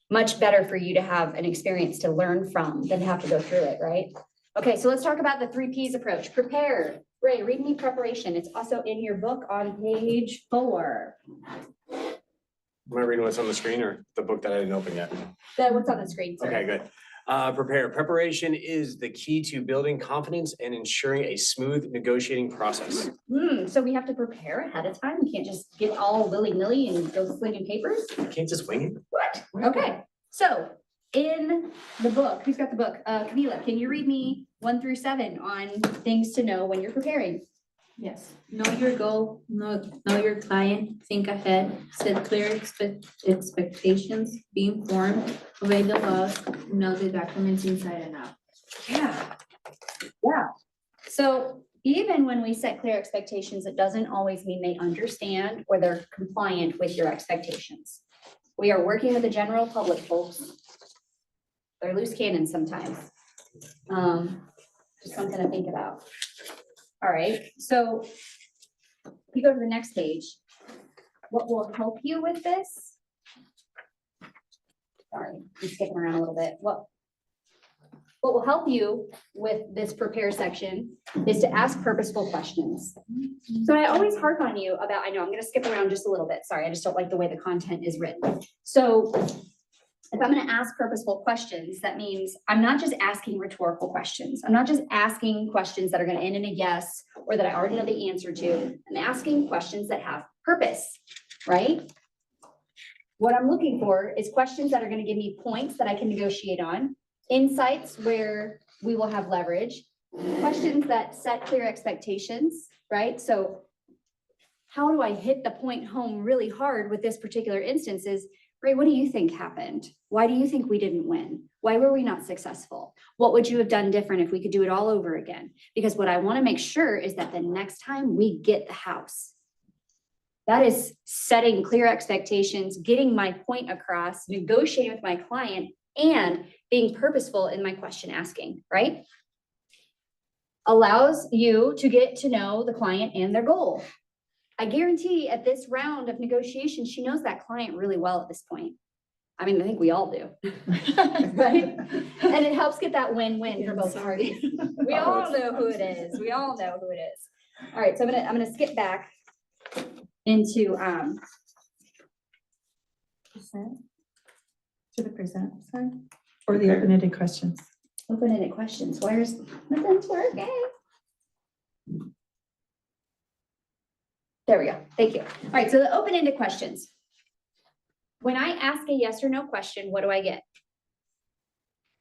Much better for you to have an experience to learn from than have to go through it, right? Okay, so let's talk about the 3 Ps approach. Prepare. Ray, read me preparation. It's also in your book on page 4. Am I reading what's on the screen or the book that I didn't open yet? What's on the screen, sir? Okay, good. Prepare. Preparation is the key to building confidence and ensuring a smooth negotiating process. So we have to prepare ahead of time? We can't just get all willy-nilly and go slinging papers? You can't just wing it. What? Okay, so in the book, who's got the book? Camila, can you read me 1 through 7 on things to know when you're preparing? Yes, know your goal, know your client, think ahead, set clear expectations, be informed, obey the laws, know the documents inside and out. Yeah. Yeah. So even when we set clear expectations, it doesn't always mean they understand or they're compliant with your expectations. We are working with the general public, folks. They're loose cannons sometimes. Just something to think about. All right, so you go to the next page. What will help you with this? Sorry, I'm skipping around a little bit. What will help you with this prepare section is to ask purposeful questions. So I always harp on you about, I know I'm gonna skip around just a little bit. Sorry, I just don't like the way the content is written. So if I'm gonna ask purposeful questions, that means I'm not just asking rhetorical questions. I'm not just asking questions that are gonna end in a yes, or that I already know the answer to. I'm asking questions that have purpose, right? What I'm looking for is questions that are gonna give me points that I can negotiate on, insights where we will have leverage, questions that set clear expectations, right? So how do I hit the point home really hard with this particular instance is, Ray, what do you think happened? Why do you think we didn't win? Why were we not successful? What would you have done different if we could do it all over again? Because what I want to make sure is that the next time we get the house, that is setting clear expectations, getting my point across, negotiating with my client, and being purposeful in my question asking, right? Allows you to get to know the client and their goal. I guarantee at this round of negotiation, she knows that client really well at this point. I mean, I think we all do, right? And it helps get that win-win for both parties. We all know who it is. We all know who it is. All right, so I'm gonna skip back into To the present side, or the open-ended questions. open-ended questions. Where's nothing's working? There we go. Thank you. All right, so the open-ended questions. When I ask a yes or no question, what do I get?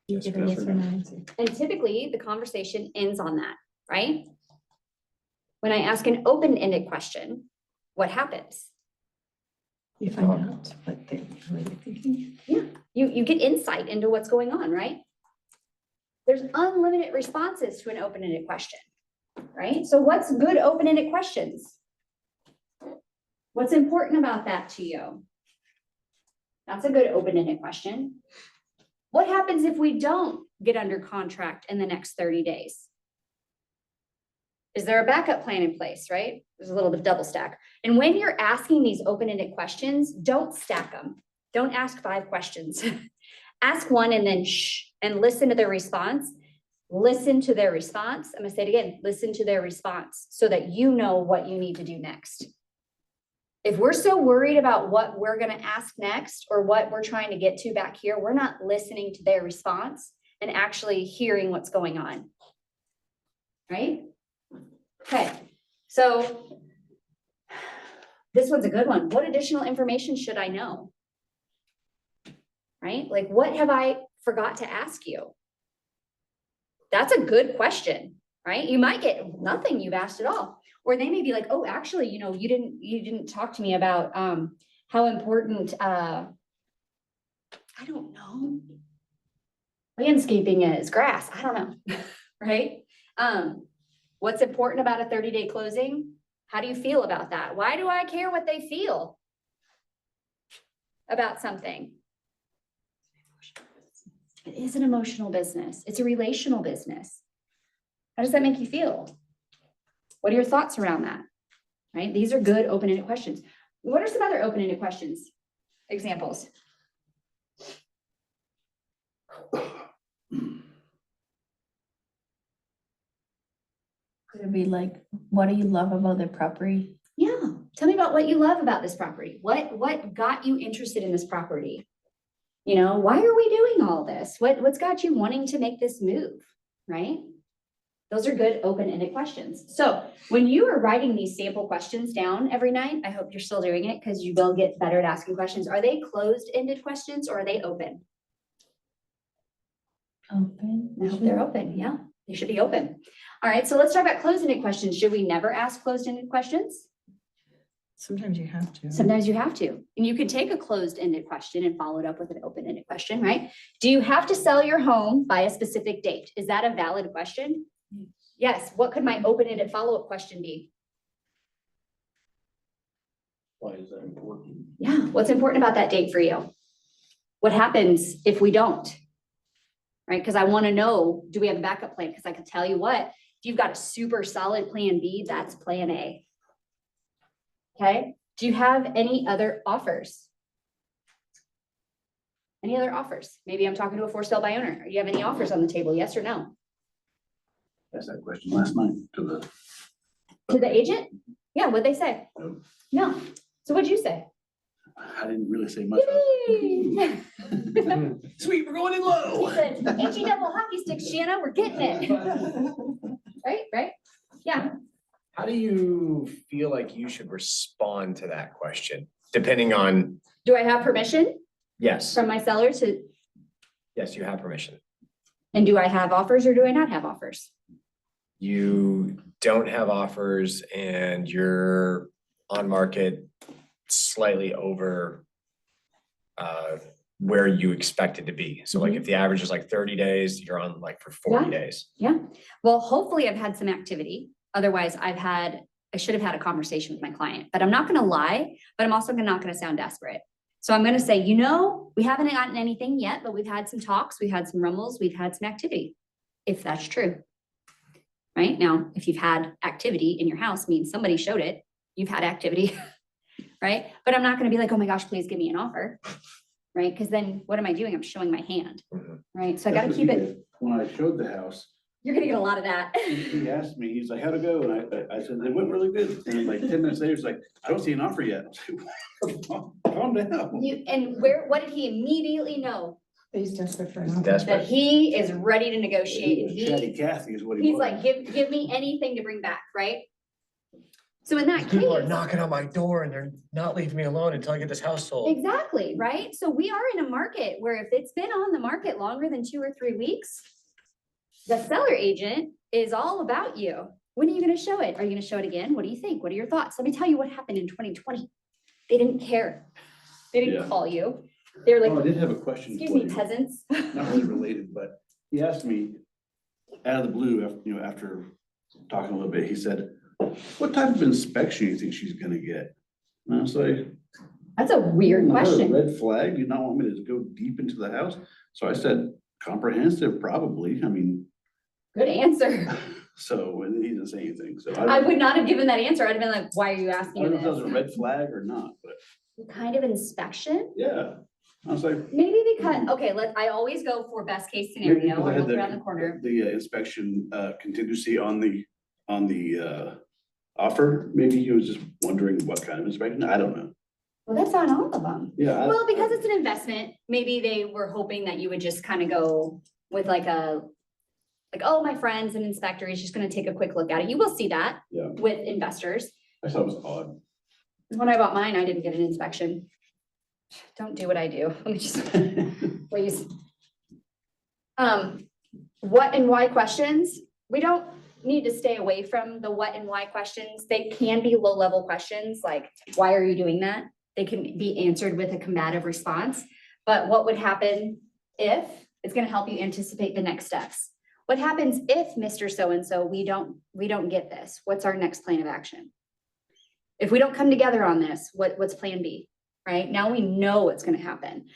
You get a yes or no answer. And typically the conversation ends on that, right? When I ask an open-ended question, what happens? You find out what they're really thinking. You get insight into what's going on, right? There's unlimited responses to an open-ended question, right? So what's good open-ended questions? What's important about that to you? That's a good open-ended question. What happens if we don't get under contract in the next 30 days? Is there a backup plan in place, right? There's a little bit of double stack. And when you're asking these open-ended questions, don't stack them. Don't ask 5 questions. Ask one and then shh, and listen to their response. Listen to their response. I'm gonna say it again, listen to their response so that you know what you need to do next. If we're so worried about what we're gonna ask next or what we're trying to get to back here, we're not listening to their response and actually hearing what's going on. Right? Okay, so this one's a good one. What additional information should I know? Right? Like, what have I forgot to ask you? That's a good question, right? You might get nothing you've asked at all. Or they may be like, oh, actually, you know, you didn't talk to me about how important I don't know, landscaping is, grass, I don't know, right? What's important about a 30-day closing? How do you feel about that? Why do I care what they feel about something? It is an emotional business. It's a relational business. How does that make you feel? What are your thoughts around that? Right? These are good open-ended questions. What are some other open-ended questions? Examples? Could it be like, what do you love about the property? Yeah. Tell me about what you love about this property. What got you interested in this property? You know, why are we doing all this? What's got you wanting to make this move, right? Those are good open-ended questions. So when you are writing these sample questions down every night, I hope you're still doing it because you will get better at asking questions. Are they closed-ended questions or are they open? Open. I hope they're open. Yeah, they should be open. All right, so let's talk about closed-ended questions. Should we never ask closed-ended questions? Sometimes you have to. Sometimes you have to. And you can take a closed-ended question and follow it up with an open-ended question, right? Do you have to sell your home by a specific date? Is that a valid question? Yes. What could my open-ended follow-up question be? Why is that important? Yeah, what's important about that date for you? What happens if we don't? Right, because I want to know, do we have a backup plan? Because I can tell you what, if you've got a super solid plan B, that's plan A. Okay, do you have any other offers? Any other offers? Maybe I'm talking to a for sale by owner. Do you have any offers on the table? Yes or no? Asked that question last night to To the agent? Yeah, what'd they say? No. No. So what'd you say? I didn't really say much. Yay! Sweet, we're going in low. He said, HE double hockey sticks, Shanna, we're getting it. Right? Yeah. How do you feel like you should respond to that question? Depending on, Do I have permission yes, from my seller to, yes, you have permission. and do I have offers or do I not have offers? You don't have offers and you're on market slightly over where you expect it to be. So like if the average is like 30 days, you're on like for 40 days. Yeah. Well, hopefully I've had some activity. Otherwise I should have had a conversation with my client, but I'm not going to lie, but I'm also not going to sound desperate. So I'm going to say, you know, we haven't gotten anything yet, but we've had some talks, we've had some rumbles, we've had some activity, if that's true. Right now, if you've had activity in your house, means somebody showed it, you've had activity, right? But I'm not going to be like, oh my gosh, please give me an offer, right? Because then what am I doing? I'm showing my hand, right? So I got to keep it. When I showed the house, You're going to get a lot of that. he asked me, he's like, how'd it go? And I said, it went really good. And then like 10 minutes later, he's like, I don't see an offer yet. I was like, calm down. What did he immediately know? He's desperate for an He's offer. desperate. That he is ready to negotiate. And Chatty Cathy is what he he's was. like, give me anything to bring back, right? So in that People are case, knocking on my door and they're not leaving me alone until I get this house sold. exactly, right? So we are in a market where if it's been on the market longer than 2 or 3 weeks, the seller agent is all about you. When are you going to show it? Are you going to show it again? What do you think? What are your thoughts? Let me tell you what happened in 2020. They didn't care. They didn't Yeah. call you. They were Oh, I like, did have a question excuse for me, you. peasants. Not really related, but he asked me out of the blue, after talking a little bit, he said, what type of inspection do you think she's gonna get? And I was like, That's a weird "Not a question. Red flag, do you not want me to go deep into the house? So I said, comprehensive, probably, I mean, Good answer. so, and he didn't say anything, so. I would not have given that answer. I'd have been like, why are you I asking don't me know if that was a this? red flag or not, but What kind of inspection? yeah, I was like. Maybe because, okay, I always go for best case maybe scenario. because I I had look around the corner. The inspection contingency on the offer, maybe he was just wondering what kind of inspection, I don't know. Well, that's on all of them. Yeah. Well, because it's an investment, maybe they were hoping that you would just kind of go with like, oh, my friend's an inspector, he's just gonna take a quick look at it. You will see that Yeah. with investors. I thought it was odd. When I bought mine, I didn't get an inspection. Don't do what I do. Let me just, please. What and why questions? We don't need to stay away from the what and why questions. They can be low-level questions, like, why are you doing that? They can be answered with a combative response. But what would happen if, it's gonna help you anticipate the next steps. What happens if Mr. So-and-so, we don't get this? What's our next plan of action? If we don't come together on this, what's plan B, right? Now we know what's gonna happen.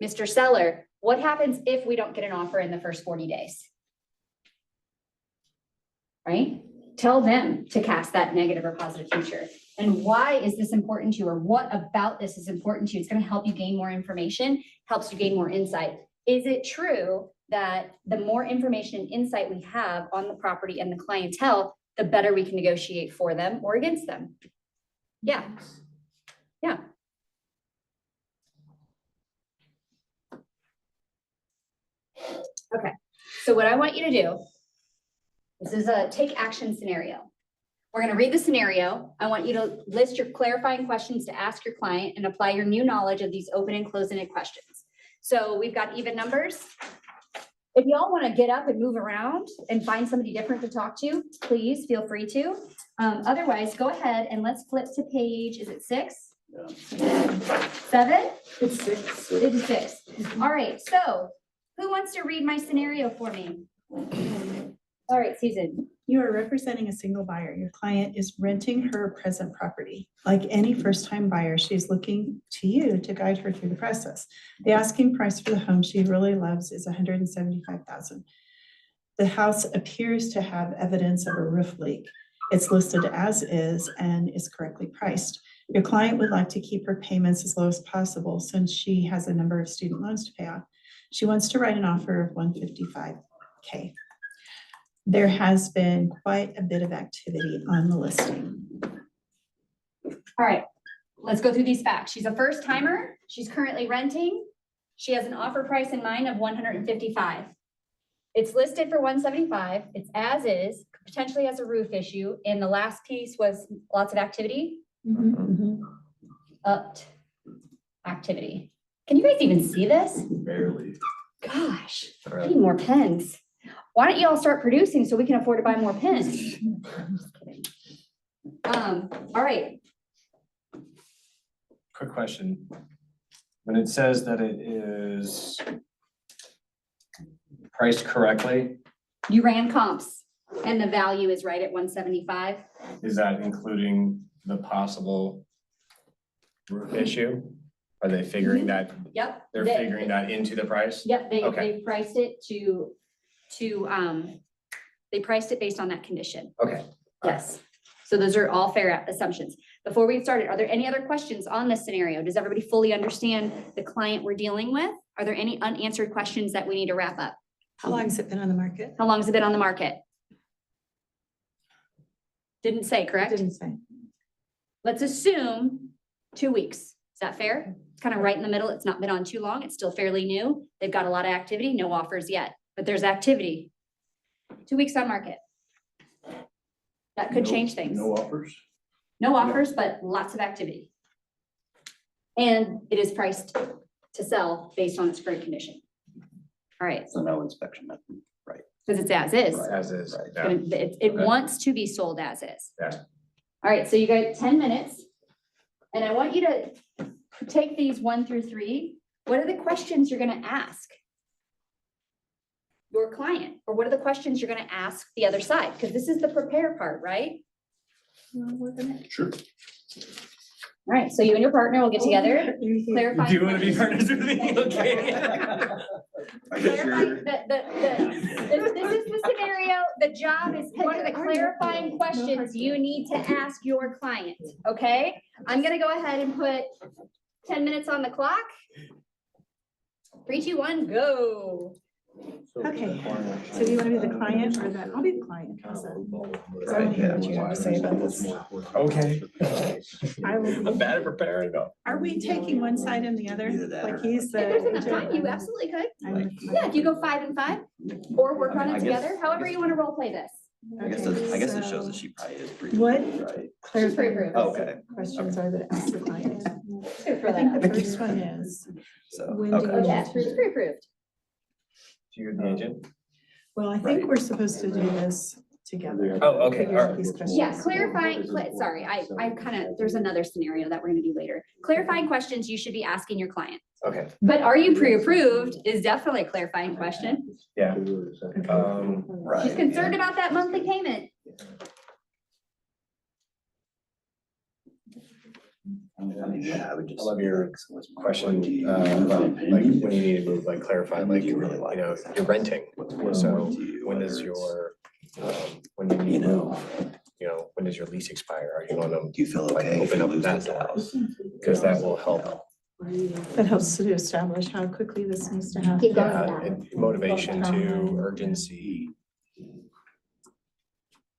Mr. Seller, what happens if we don't get an offer in the first 40 days? Right? Tell them to cast that negative or positive future. And why is this important to you, or what about this is important to you? It's going to help you gain more information, helps you gain more insight. Is it true that the more information and insight we have on the property and the clientele, the better we can negotiate for them or against them? Yeah. Yeah. Okay, so what I want you to do, this is a take action scenario. We're gonna read the scenario. I want you to list your clarifying questions to ask your client and apply your new knowledge of these open and close-ended questions. So we've got even numbers. If y'all wanna get up and move around and find somebody different to talk to, please feel free to. Otherwise, go ahead and let's flip to page, is it 6? Yeah. 7? It's 6. It is 6. All right, so who wants to read my scenario for me? All right, Susan. You are representing a single buyer. Your client is renting her present property. Like any first-time buyer, she's looking to you to guide her through the process. The asking price for the home she really loves is $175,000. The house appears to have evidence of a roof leak. It's listed as is and is correctly priced. Your client would like to keep her payments as low as possible since she has a number of student loans to pay off. She wants to write an offer of $155K. There has been quite a bit of activity on the listing. All right, let's go through these facts. She's a first timer. She's currently renting. She has an offer price in mind of 155. It's listed for 175. It's as is, potentially has a roof issue. And the last piece was lots of activity. Upped activity. Can you guys even see this? Barely. Gosh, I need more pens. Why don't you all start producing so we can afford to buy more pens? I'm just kidding. All right, Quick question. When it says that it is priced correctly, you ran comps and the value is right at 175. is that including the possible roof issue? Are they figuring that, Yep. they're figuring that into the price? Yep, Okay. they priced it they priced it based on that condition. Okay. Yes. So those are all fair assumptions. Before we get started, are there any other questions on this scenario? Does everybody fully understand the client we're dealing with? Are there any unanswered questions that we need to wrap up? How long has it been on the market? How long has it been on the market? Didn't say, correct? Didn't say. Let's assume 2 weeks. Is that fair? It's kind of right in the middle. It's not been on too long. It's still fairly new. They've got a lot of activity, no offers yet, but there's activity. 2 weeks on market. That could change things. No offers? No offers, but lots of activity. And it is priced to sell based on its current condition. All right, So no inspection, right? because it's as is. As is, Right. yeah. It Okay. wants to be sold as is. Yeah. All right, so you got 10 minutes. And I want you to take these 1 through 3. What are the questions you're gonna ask your client? Or what are the questions you're gonna ask the other side? Because this is the prepare part, right? Sure. All right, so you and your partner will get together, clarify. Do you want to be partners with me? Okay. I guess Clarify, you're, this is the scenario, the job is, what are the clarifying questions you need to ask your client, okay? I'm gonna go ahead and put 10 minutes on the clock. 3, 2, 1, go. Okay, so do you want to be the client or that? I'll be the client. How's that? So I want to hear what you have to say about this. Okay. I will- I'm bad at preparing though. Are we taking one side and the other? Either that Like or- he's If the. there's enough time, you absolutely could. I'm the Yeah, if you go 5 and 5, or work on I it guess- together, however you wanna role play this. I guess, Okay, I guess it so shows that she probably is pretty. What? Right. She's pretty clarifying approved. Okay. questions are that ask the client? Good for I think that. the first one is, So, When do okay. you- Okay, she's pretty approved. You're the agent? well, I think we're supposed to do this together. Oh, okay, Figure out alright. these questions. Yeah, clarifying, sorry, I kind of, there's another scenario that we're gonna do later. Clarifying questions you should be asking your client. Okay, But are you pre-approved is definitely a clarifying question. yeah. Right. She's concerned about that monthly payment. Yeah, I would just. I love your like, so what's my- question, do you- about like when you need to move, like clarify, like, Do you really you like know, this you're renting. What's more So important to you, when whether is it's, your, when do you You need to know, move? You know, when does your lease expire? Are you gonna, do you feel like, okay if open you up lose that this door? house? Cause that will help. That helps to establish how quickly this needs to happen. Keep going. Yeah, and motivation to urgency.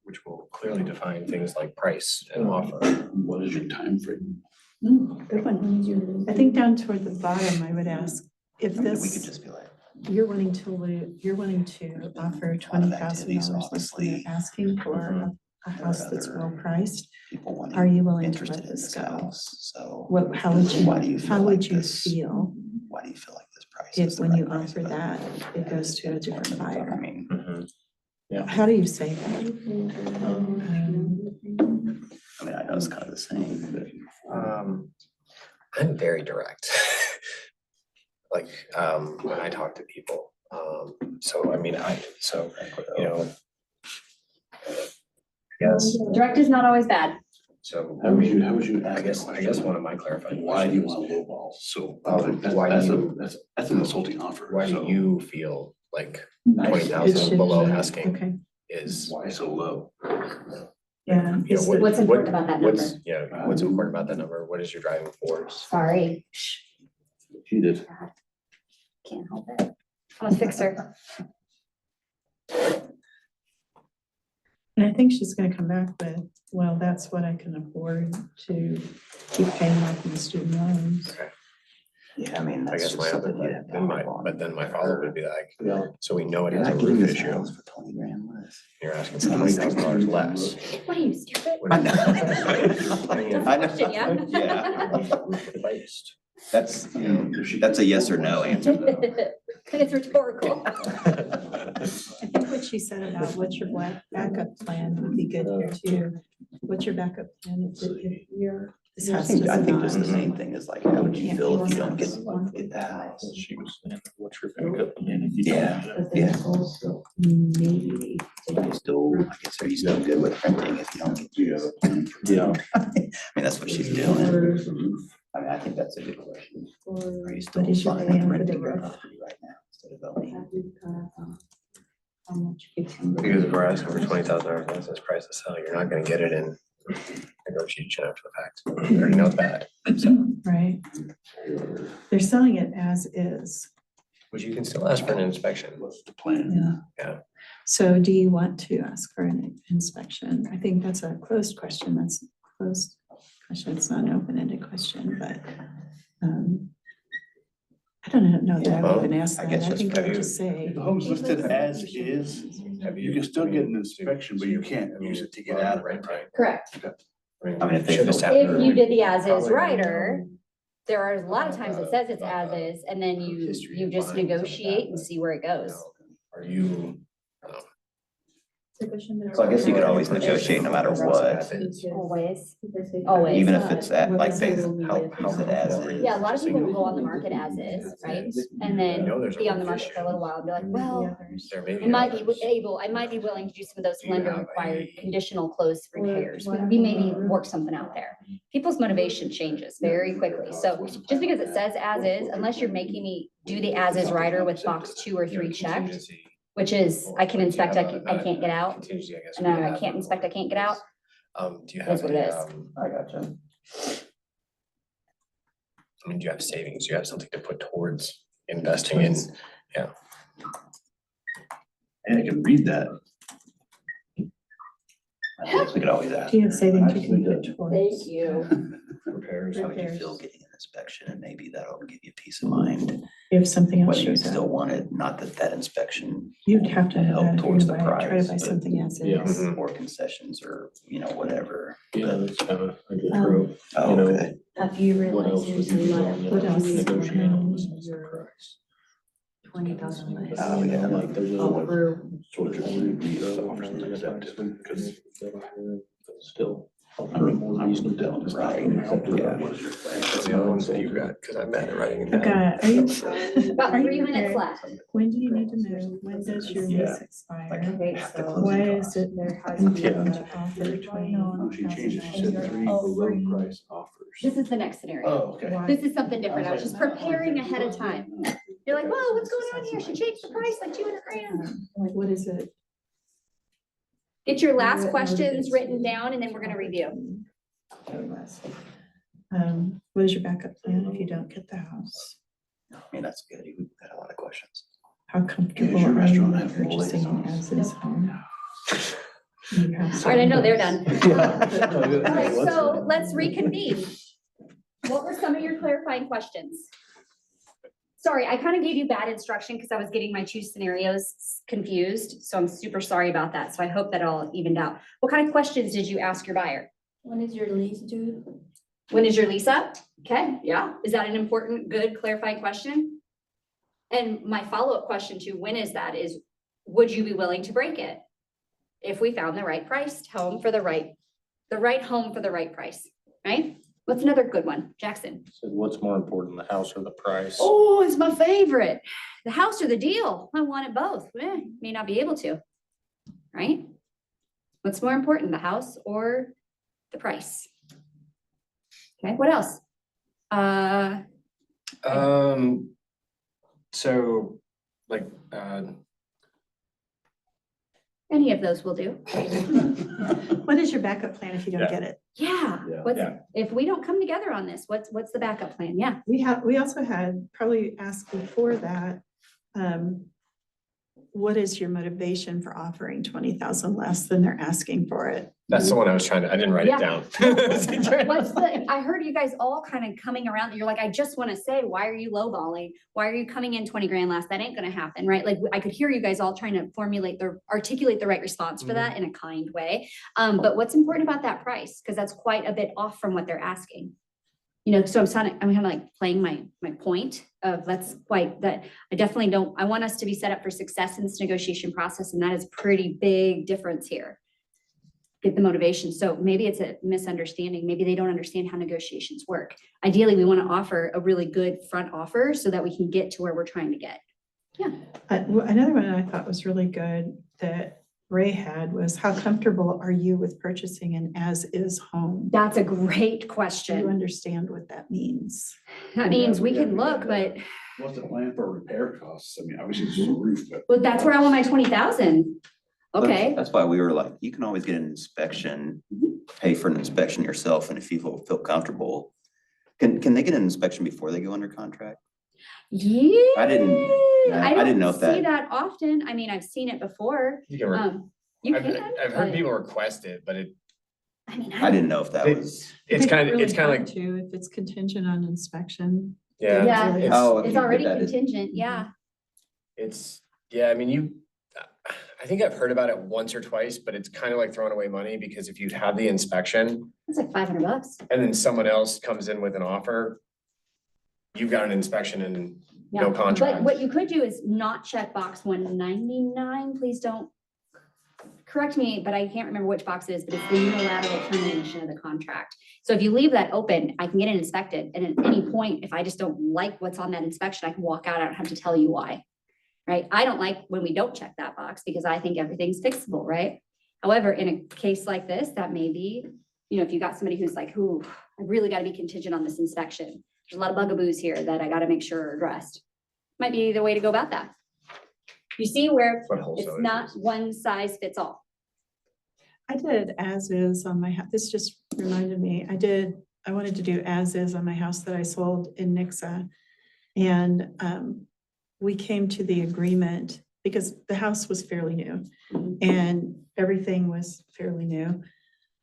Which will clearly define things like price and offer. What is your time frame? Good one. I think down toward the bottom, I would ask if I mean, we could this, just be like, you're willing to offer $20,000 activities, less than obviously. they're asking for a house that's other well priced. people wanting. Are you willing to interested let in this go? house, So. What, how would Why do you, you feel how would like you this- feel Why do you feel like this price? if is the when right you price? offer But- that, it goes to a different I buyer? mean, How do you say that? I mean, I know it's kind of the same, but. I'm very direct. Like, when I talk to people, so I mean, you know. Yes, Direct is not always bad. so How would you I ask that guess question? one of my clarifying Why do you questions want a lowball? So why do you- that's an insulting offer. Why do so you feel like Nice. 20,000 It should below be- asking Okay, is? Why so low? yeah. You know, is what- the- What's important about that What's, number? yeah, what's important about that number? What is your driving force? Sorry, He did. can't help it. I'm a fixer. And I think she's gonna come back with, well, that's what I can afford to keep paying off my student loans. Yeah, I mean, I that's guess just my, something you have to then my, have on. but then my follow-up would be like, Yeah. so we know it You're is a not getting roof this issue. house for 20 grand less. You're asking for $20,000 less. What are you, stupid? I know. I know. Question, yeah. Yeah, Replaced. that's, that's a yes or no answer though. It's rhetorical. I think what she said about what's your backup plan would be good here too. What's your backup plan if you're, this I house think, does just the not. main thing is like, how would you feel if you don't get the house? She was saying, what's your backup plan? Yeah, yeah. You still, I guess, are you still good with renting if you don't get you? Yeah. I mean, that's what she's doing. I mean, I think that's a good question. Are you still What is your fine plan with for the renting your roof? property right now instead of owning? Because if we're asking for $20,000 less as price to sell, you're not gonna get it in negotiation after the fact. You already know it's bad. So, Right. They're selling it as is. but you can still ask for an inspection. What's the plan? Yeah. So do you want to ask for an inspection? I think that's a closed question. That's a closed question. It's not an open-ended question, but I don't know that I would even ask I that. guess I just think I have would you- just say. The home's listed as is. Have You can still get an inspection, but you can't use it to get out of it. Correct. I mean, if they Should feel- establish- If you did the as-is Probably- rider, there are a lot of times it says it's as-is, and then you just negotiate and see where it goes. Are you? So I guess you could always negotiate no matter what, Always, always. even if it's at, like, they, How- how said as is. Yeah, a lot of people will go on the market as is, right? And then be on the market for a little while and be like, well, There may be. I might be others. I might be willing to do some of those Do you lender have required a- conditional close repairs. We maybe work something out there. People's motivation changes very quickly. So just because it says as is, unless you're making me do the as is rider with box 2 or 3 checked, Contingency. which is I can inspect, I can't get out. Contingency, I guess. And I can't inspect, I can't get out. Do you That's have what it a, is. I gotcha. I mean, do you have savings? Do you have something to put towards investing in? And I can read that. I guess we could always ask. Do you have savings you can Actually, put towards? you. Repairs. How would you feel getting an inspection and maybe that'll give you peace of mind, If something else whether you shows still up, want it, not that that inspection. you'd have to know help that if you're towards gonna the buy, try price, to buy but- something as Yeah. is. Mhm. Or concessions or, whatever. Yeah, that's kind of a good Um, trope. Oh, You know, okay. Have you What else realized would there's you a do lot on of What else? negotiate on this your price? 20,000 less? Oh, yeah. Like there's a. Over Sort of just read the offers and accept it, because Still. That's the other ones that you got, because I'm bad at writing it I've down. got, are you? About are 3 you minutes okay? left. When do you need to move? When does your lease expire? Okay, so Why is it important Yeah. to offer 20,000? She changed it, she said three below price offers. this is the next scenario. Oh, okay. This is something different. I was just preparing ahead of time. You're like, whoa, what's going on here? She changed the price like 200 grand. Like, what is it? Get your last What questions motivates written you down and then to we're gonna offer review. 20 less? What is your backup plan if you don't get the house? I mean, that's good. You had a lot of questions. How comfortable your are you restaurant with have full purchasing an lights as-is home? You have All right, I know they're some- done. All right, so let's reconvene. What were some of your clarifying questions? Sorry, I kind of gave you bad instruction because I was getting my 2 scenarios confused, so I'm super sorry about that. So I hope that all evened out. What kind of questions did you ask your buyer? When is your lease due? When is your lease up? Okay, yeah. Is that an important, good clarifying question? And my follow-up question to when is that is, would you be willing to break it? If we found the right priced home for the right home for the right price, right? What's another good one? Jackson. So what's more important, the house or the price? Oh, it's my favorite. The house or the deal. I want it both. May not be able to, right? What's more important, the house or the price? Okay, what else? So like, Any of those will do. What is your backup plan if you don't Yeah. get it? Yeah, Yeah. what's, Yeah. if we don't come together on this, what's the backup plan? Yeah. We also had probably asked before that, what is your motivation for offering 20,000 less than they're asking for it? that's the one I was trying to, I didn't write Yeah. it down. What's the, I heard you guys all kind of coming around, you're like, I just want to say, why are you lowballing? Why are you coming in 20 grand less? That ain't gonna happen, right? Like, I could hear you guys all trying to articulate the right response for that in a kind way. But what's important about that price? Because that's quite a bit off from what they're asking. You know, so I'm kind of like playing my point of that's quite that I definitely don't, I want us to be set up for success in this negotiation process, and that is a pretty big difference here. Get the motivation. So maybe it's a misunderstanding. Maybe they don't understand how negotiations work. Ideally, we want to offer a really good front offer so that we can get to where we're trying to get. Another one I thought was really good that Ray had was, how comfortable are you with purchasing an as-is home? That's a great Do you question. understand what that means? That means we Yeah, can look, but What's the plan for repair costs? I mean, obviously it's just a roof, but. well, that's where I want my 20,000. Okay, That's why we were like, you can always get an inspection, pay for an inspection yourself, and if you feel comfortable. Can they get an inspection before they go under contract? yeah. I didn't know if See that- that often. I mean, I've seen it before. You can, re- You I've, can. I've heard but- people request it, but I mean, I didn't know if that They- was. it's They don't kind of, really it's kind of have like, to, if it's contingent on inspection. yeah. Yeah. It's- Oh, if It's you put already that in- contingent, yeah. It's, yeah, I mean, I think I've heard about it once or twice, but it's kind of like throwing away money because if you have the inspection It's like $500. and then someone else comes in with an offer, you've got an inspection and no Yeah. contract. But what you could do is not check box 199. Please don't correct me, but I can't remember which box it is, but it's the unilateral termination of the contract. So if you leave that open, I can get it inspected. And at any point, if I just don't like what's on that inspection, I can walk out. I don't have to tell you why. Right? I don't like when we don't check that box because I think everything's fixable, right? However, in a case like this, that may be, you know, if you got somebody who's like, "Ooh, I really got to be contingent on this inspection. There's a lot of bugaboos here that I got to make sure are addressed." Might be the way to go about that. You see where What wholesale it's is not this? one size fits all. I did as is on my house. This just reminded me, I wanted to do as is on my house that I sold in Nixa. And we came to the agreement because the house was fairly new and everything was fairly new.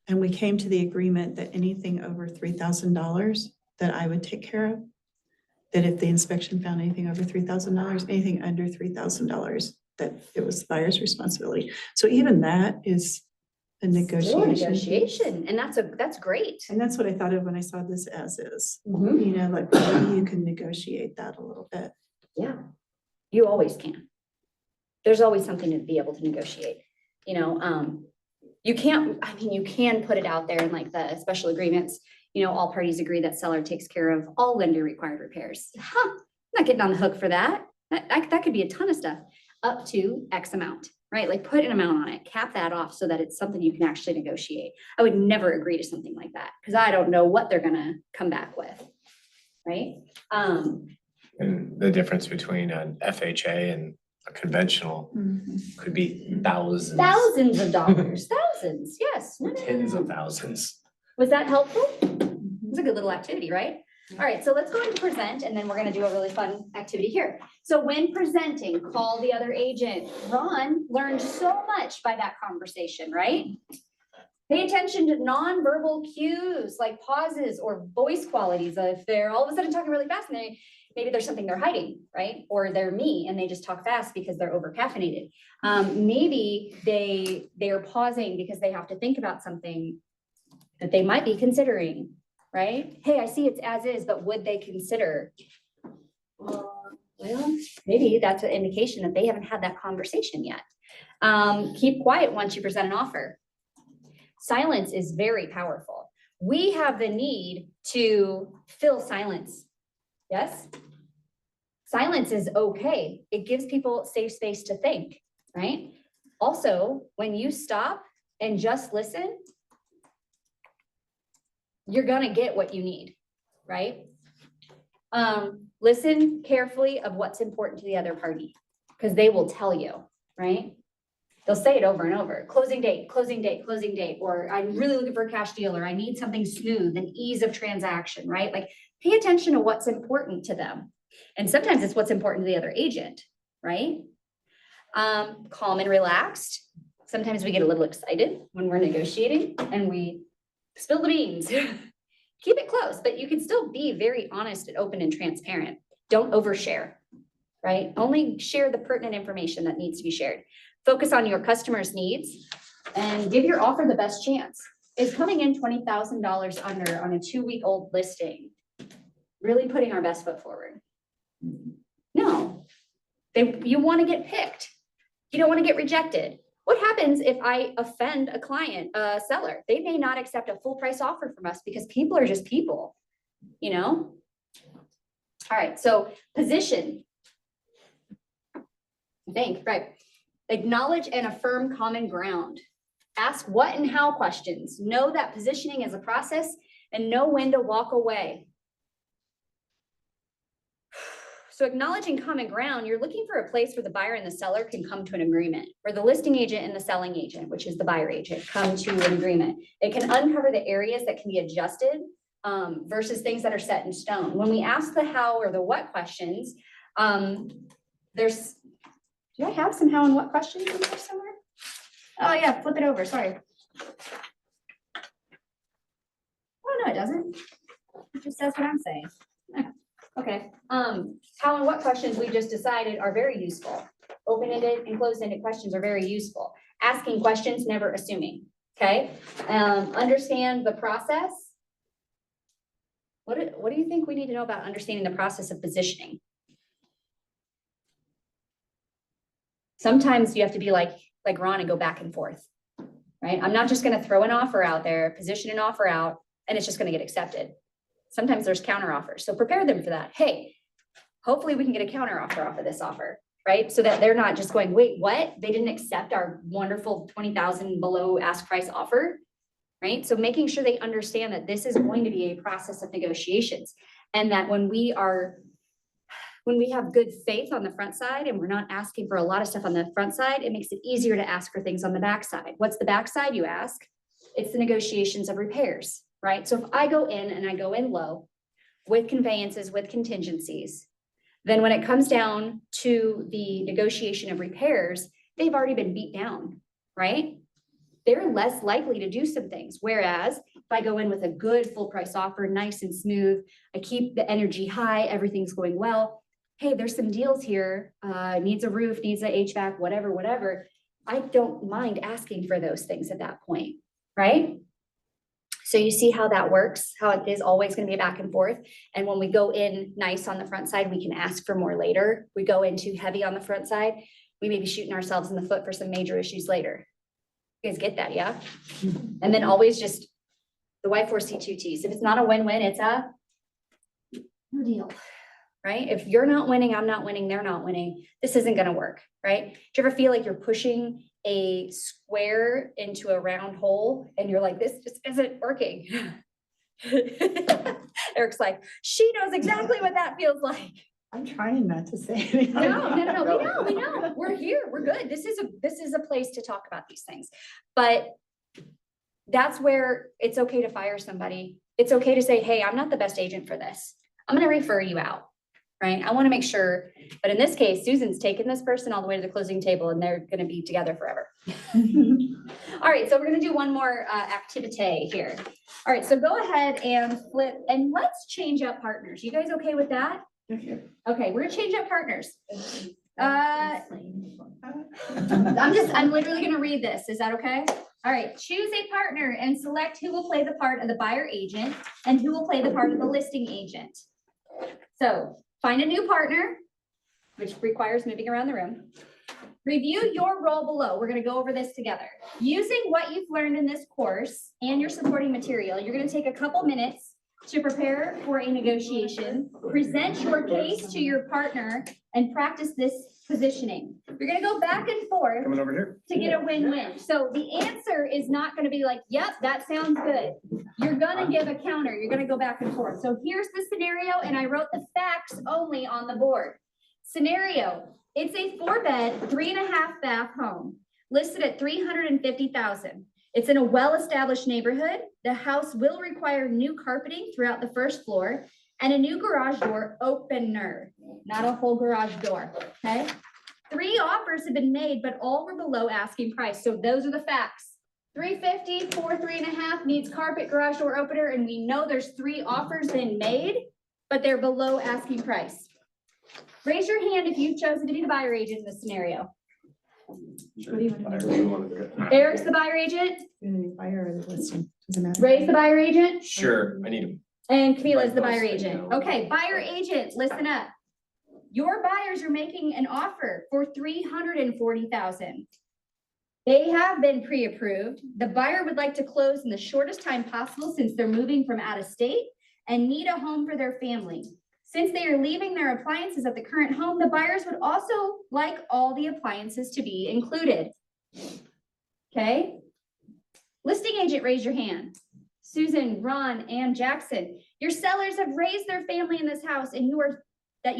And we came to the agreement that anything over $3,000 that I would take care of. That if the inspection found anything over $3,000, anything under $3,000, that it was the buyer's responsibility. So even that is a Still a negotiation. negotiation, and that's great. And that's what I thought of when I saw this as is, Mhm. you know, like maybe you can negotiate that a little bit. Yeah, you always can. There's always something to be able to negotiate, you know, You can't, I mean, you can put it out there in like the special agreements, you know, all parties agree that seller takes care of all lender required repairs. Huh, I'm not getting on the hook for that. That could be a ton of stuff, up to X amount, right? Like put an amount on it, cap that off so that it's something you can actually negotiate. I would never agree to something like that because I don't know what they're gonna come back with, right? And the difference between an FHA and a conventional could be thousands. Thousands of dollars, thousands, yes. No, no, no, Tens no. of thousands. Was that helpful? It's a good little activity, right? All right, so let's go ahead and present, and then we're gonna do a really fun activity here. So when presenting, call the other agent. Ron learned so much by that conversation, right? Pay attention to nonverbal cues like pauses or voice qualities. If they're all of a sudden talking really fast and maybe there's something they're hiding, right? Or they're me and they just talk fast because they're over caffeinated. Maybe they're pausing because they have to think about something that they might be considering, right? Hey, I see it's as is, but would they consider? Well, maybe that's an indication that they haven't had that conversation yet. Keep quiet once you present an offer. Silence is very powerful. We have the need to fill silence. Yes? Silence is okay. It gives people safe space to think, right? Also, when you stop and just listen, you're gonna get what you need, right? Listen carefully of what's important to the other party, because they will tell you, right? They'll say it over and over, closing date, closing date, closing date, or I'm really looking for a cash deal, or I need something smooth and ease of transaction, right? Like pay attention to what's important to them. And sometimes it's what's important to the other agent, right? Calm and relaxed. Sometimes we get a little excited when we're negotiating and we spill the beans. Keep it close, but you can still be very honest and open and transparent. Don't overshare, right? Only share the pertinent information that needs to be shared. Focus on your customer's needs and give your offer the best chance. Is coming in $20,000 under on a 2-week-old listing really putting our best foot forward? No. You want to get picked. You don't want to get rejected. What happens if I offend a client, a seller? They may not accept a full price offer from us because people are just people, you know? All right, so position. I think, right. Acknowledge and affirm common ground. Ask what and how questions. Know that positioning is a process and know when to walk away. So acknowledging common ground, you're looking for a place where the buyer and the seller can come to an agreement, where the listing agent and the selling agent, which is the buyer agent, come to an agreement. It can uncover the areas that can be adjusted versus things that are set in stone. When we ask the how or the what questions, do I have some how and what questions in there somewhere? Oh yeah, flip it over, sorry. Oh no, it doesn't. It just says what I'm saying. Okay, how and what questions we just decided are very useful. Open-ended and closed-ended questions are very useful. Asking questions, never assuming, okay? Understand the process. What do you think we need to know about understanding the process of positioning? Sometimes you have to be like Ron and go back and forth, right? I'm not just gonna throw an offer out there, position an offer out, and it's just gonna get accepted. Sometimes there's counter offers, so prepare them for that. Hey, hopefully we can get a counter offer off of this offer, right? So that they're not just going, wait, what? They didn't accept our wonderful 20,000 below ask price offer, right? So making sure they understand that this is going to be a process of negotiations, and that when we have good faith on the front side and we're not asking for a lot of stuff on the front side, it makes it easier to ask for things on the back side. What's the back side, you ask? It's the negotiations of repairs, right? So if I go in and I go in low with conveyances, with contingencies, then when it comes down to the negotiation of repairs, they've already been beat down, right? They're less likely to do some things. Whereas if I go in with a good full price offer, nice and smooth, I keep the energy high, everything's going well. Hey, there's some deals here, needs a roof, needs a HVAC, whatever. I don't mind asking for those things at that point, right? So you see how that works, how it is always going to be back and forth. And when we go in nice on the front side, we can ask for more later. We go in too heavy on the front side, we may be shooting ourselves in the foot for some major issues later. You guys get that, yeah? And then always just the Y4C2Ts. If it's not a win-win, it's a no deal, right? If you're not winning, I'm not winning, they're not winning, this isn't gonna work, right? Do you ever feel like you're pushing a square into a round hole and you're like, this just isn't working? Eric's like, she knows exactly what that feels like. I'm trying not to say anything. No, we know, we're here, we're good. This is a place to talk about these things. But that's where it's okay to fire somebody. It's okay to say, hey, I'm not the best agent for this. I'm gonna refer you out, right? I wanna make sure, but in this case, Susan's taken this person all the way to the closing table and they're gonna be together forever. All right, so we're gonna do one more activity here. All right, so go ahead and flip, and let's change up partners. You guys okay with that? Okay, we're gonna change up partners. I'm literally gonna read this. Is that okay? All right, choose a partner and select who will play the part of the buyer agent and who will play the part of the listing agent. So find a new partner, which requires moving around the room. Review your role below. We're gonna go over this together. Using what you've learned in this course and your supporting material, you're gonna take a couple minutes to prepare for a negotiation, present your case to your partner, and practice this positioning. You're gonna go back and forth Coming over here. to get a win-win. So the answer is not gonna be like, yep, that sounds good. You're gonna give a counter. You're gonna go back and forth. So here's the scenario, and I wrote the facts only on the board. Scenario, it's a 4-bed, 3.5 bath home listed at $350,000. It's in a well-established neighborhood. The house will require new carpeting throughout the first floor and a new garage door opener, not a whole garage door, okay? 3 offers have been made, but all were below asking price. So those are the facts. 350 for 3.5 needs carpet, garage door opener, and we know there's 3 offers been made, but they're below asking price. Raise your hand if you've chosen to be the buyer agent in this scenario. What do you want to do? Eric's the buyer agent. You're gonna be buyer or the listing? Doesn't matter. Ray's the buyer agent. Sure, I need And Camila's the Right, buyer those agent. things. Okay, buyer agent, listen up. Your buyers are making an offer for $340,000. They have been pre-approved. The buyer would like to close in the shortest time possible since they're moving from out of state and need a home for their family. Since they are leaving their appliances at the current home, the buyers would also like all the appliances to be included. Okay? Listing agent, raise your hand. Susan, Ron, and Jackson. Your sellers have raised their family in this house and you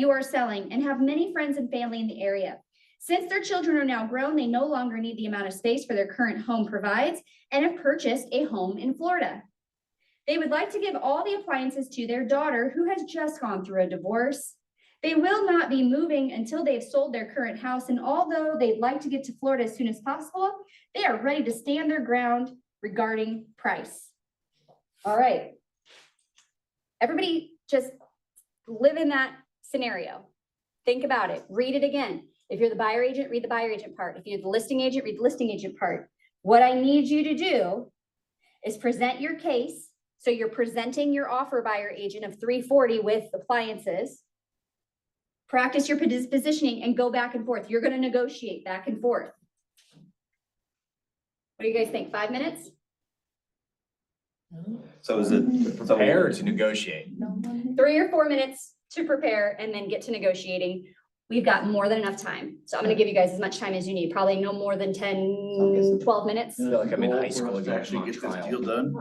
are selling and have many friends and family in the area. Since their children are now grown, they no longer need the amount of space for their current home provides and have purchased a home in Florida. They would like to give all the appliances to their daughter who has just gone through a divorce. They will not be moving until they've sold their current house, and although they'd like to get to Florida as soon as possible, they are ready to stand their ground regarding price. All right. Everybody just live in that scenario. Think about it. Read it again. If you're the buyer agent, read the buyer agent part. If you're the listing agent, read the listing agent part. What I need you to do is present your case. So you're presenting your offer buyer agent of 340 with appliances. Practice your positioning and go back and forth. You're going to negotiate back and forth. What do you guys think? 5 minutes? So is it? so- prepare to negotiate. 3 or 4 minutes to prepare and then get to negotiating. We've got more than enough time. So I'm going to give you guys as much time as you need. Probably no more than 10, 12 minutes. I feel like I'm in high school To again, I'm actually on get this trial. deal done.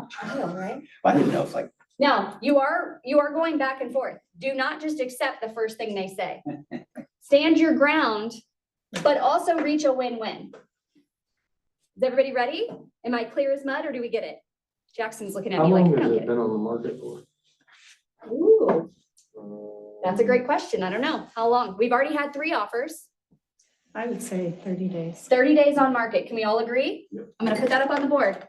Right? I didn't know if like, Now, you are going back and forth. Do not just accept the first thing they say. Stand your ground, but also reach a win-win. Is everybody ready? Am I clear as mud or do we get it? Jackson's looking at How me like, long I has don't it get been it. on the market for? Ooh, that's a great question. I don't know. How long? We've already had 3 offers, I would say 30 days. 30 days on market. Can we all agree? Yep. I'm gonna put that up on the board.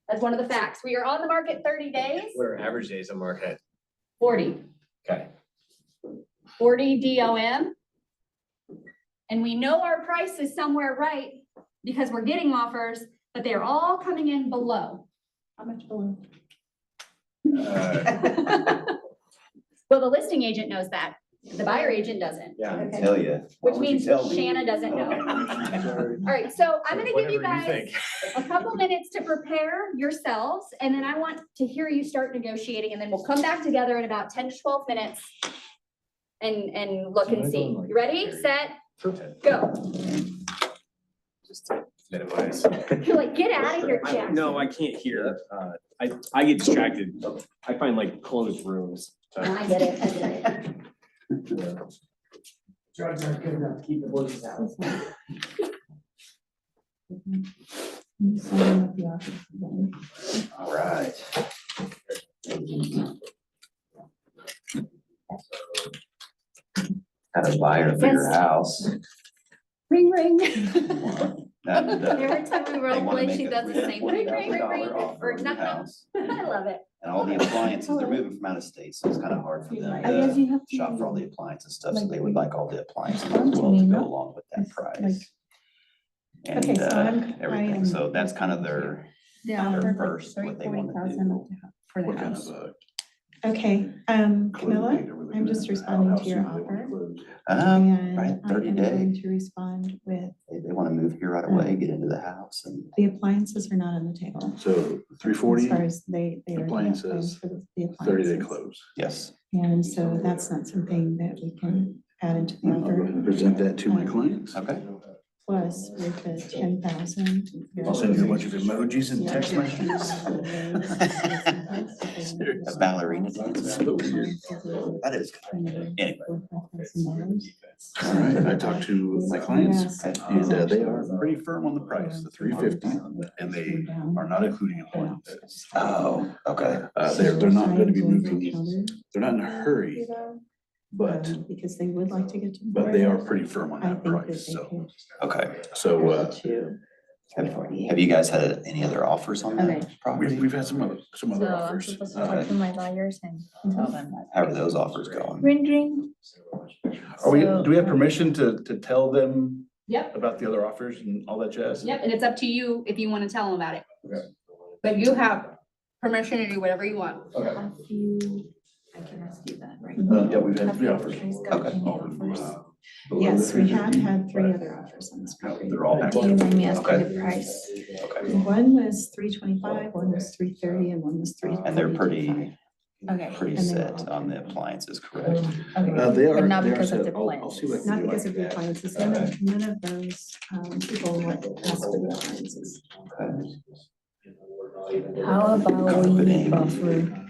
That's one of the facts. We are on the market 30 days, What are average days on market? 40. Okay. 40 DOM. And we know our price is somewhere right because we're getting offers, but they're all coming in below. How much below? Uh, Well, the listing agent knows that. The buyer agent doesn't. I tell you. Which means Shanna doesn't know. All right, so I'm gonna give you Whatever you guys think. a couple minutes to prepare yourselves, and then I want to hear you start negotiating, and then we'll come back together in about 10 to 12 minutes and look and see. You ready, set, go. Just to minimize. You're like, get out of here, Jack. No, I can't hear. I get distracted. I find like closed rooms. I get it, I get it. All right. Had a buyer for your house. Ring, ring. And, Every time we they role wanna play, make she a does the same thing. $300,000 offer Or on your knock, knock. house. I love it. And all the appliances, they're moving from out of state, so it's kind of hard for them I guess to you have to shop for all the appliances stuff, so like, they would like all the appliances as respond to well me, to go no? along with that Like- price. Okay, And, so I everything, am so that's kind of looking their, The Um, offer first, for what they wanna 40,000 for the What kind house. of, Okay, Camilla, closing date are we looking I'm just at? responding How to your soon do they wanna offer. close? And right, I 30 am going days. to respond with, They wanna move here right away, get into the house and. the appliances are not on the table. So 340, As far as they already have plans appliances, for the 30-day appliances. close. Yes, And so that's not something that we can add into the I'll go ahead and offer. present that to my clients. okay. Plus with the 10,000. I'll send you a bunch of emojis and text messages. A ballerina dance. So weird. That is, anyway. All right, I talked to my clients Yes. and they are pretty firm on the price, the 350, and they are not including appliances. Oh, okay. They're not gonna be moving, they're not in a hurry, but Because they would like to get to. but they are pretty firm on I that think that price, they so. could. Okay. So, To Have you guys had any other offers on Okay. that property? we've had some other So I'm offers. supposed to talk to my buyers and tell them that. How are those offers going? Ring, ring. Are we, So- do we have permission to tell them Yep, about the other offers and all that jazz? yep, and it's up to you if you want to tell them about it. Okay. But you have permission to do whatever you want. Have you, I can ask you that, right? Yeah, we've had Have 3 you offers. guys got Okay. any offers? Yes, we have had 3 other offers on this property. They're all. Do you mind me asking Okay. the price? Okay. One was 325, one was 330, and one was 345. And they're pretty Okay, pretty And they were set all- on the appliances, correct? okay. They are. But not they are because of set. the I'll see what I can Not do. because of the appliances, none of those people want to ask for the appliances. How about we Carpeting. offer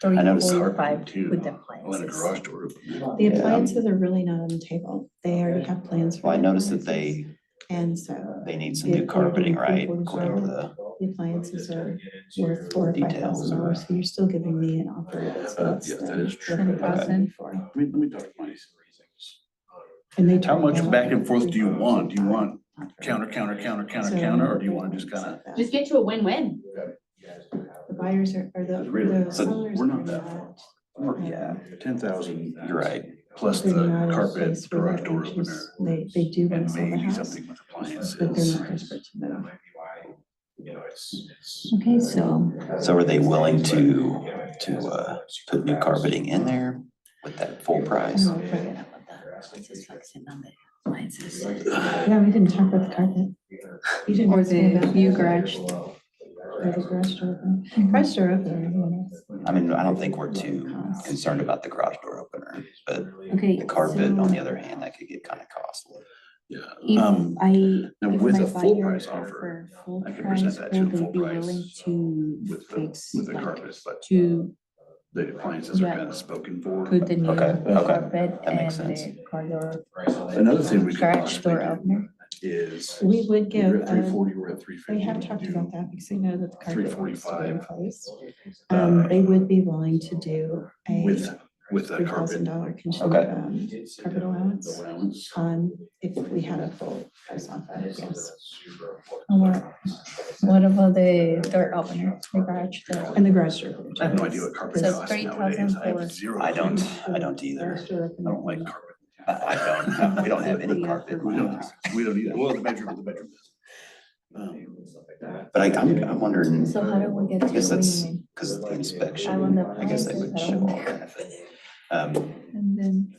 I noticed 345 too. with the Oh, and a appliances? garage door. The Yeah. appliances are really not on the table. They already have plans for. Well, I the noticed that appliances, And so they need some new carpeting, right? According to the, the appliances are worth $4,000 or Details. $5,000, so you're still giving me an offer that's less Yes, that than is true. what it was 10,000. before. Let me talk to my. And they How turned much down back and forth do you want? Do you want 345. counter, So or do you want to just kind of? Just get to a win-win. The buyers are Really? the So sellers we're are not that not. yeah, 10,000 you're right. plus They're the not in a carpet, place where garage they're door opener, anxious. They do want and to sell the maybe house, something with but they're appliances. not desperate to move. Okay, so So are they willing to put new carpeting in there with that full price? No, forget about that. Let's just focus in on the appliances. Yeah, we didn't talk about the carpet. You didn't Or ask me the about new garage. Or the garage door opener. Garage door opener. I mean, I don't think we're too concerned about the garage door opener, but Okay. the carpet, so on the other hand, that could get kind of costly. Yeah. If now if with my a full buyers price offer, offer full I can present price, that to will a they full be price willing to with fix, the like, carpet, but to the appliances are Yeah. kind of spoken for. put the new Okay, okay, carpet that and makes sense. the corridor, Another thing we could garage possibly door do opener? is, We would give, you're at 340, we're at 350. they have we talked do about that because they know that the carpet needs to be 345. replaced. Uh, They would be willing to do a With that carpet $3,000 Okay. carpet allowance allowance. if we had a full price offer, yes. What about the door opener, the garage door? And the garage door. I have no idea what carpet So costs 3,000 nowadays. I for- have zero. I don't clue. either. Garage door I opener. don't like carpet. We don't have any carpet in We my don't, house. we don't either. Well, the bedroom is. But I'm wondering, So how do we get I to guess that's win-win? because of the inspection, I want the I guess they would prices, I show don't- all benefit. And then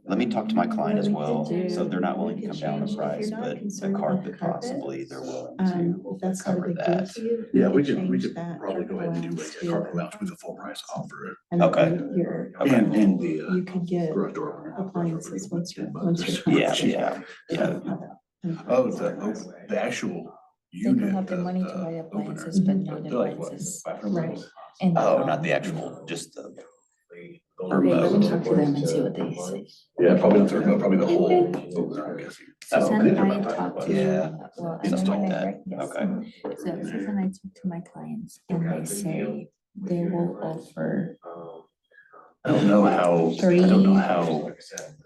let me talk to my client as well, What we could so do, they're not we willing to could come down the change- if price, you're not but the concerned about carpet the carpet, possibly, they're willing if that's to not a cover big deal that. to you. Yeah, we could change that probably go ahead and do allowance a to- carpet allowance with a full price offer. And Okay. then your, Okay. And the you could get garage door. appliances once you're. Yeah, yeah. The actual They unit. don't have the money to buy appliances, but not They're like, what, appliances. 500 Right. bucks? And, Oh, not the actual, just the. Okay, let me talk to them and see what they say. Yeah, probably the third, probably the whole. I'm guessing. Susan, okay. I talked to, Yeah, well, I stuff know like when I that. write this. Okay. So Susan, I talked to my clients and they say they will offer I don't know how.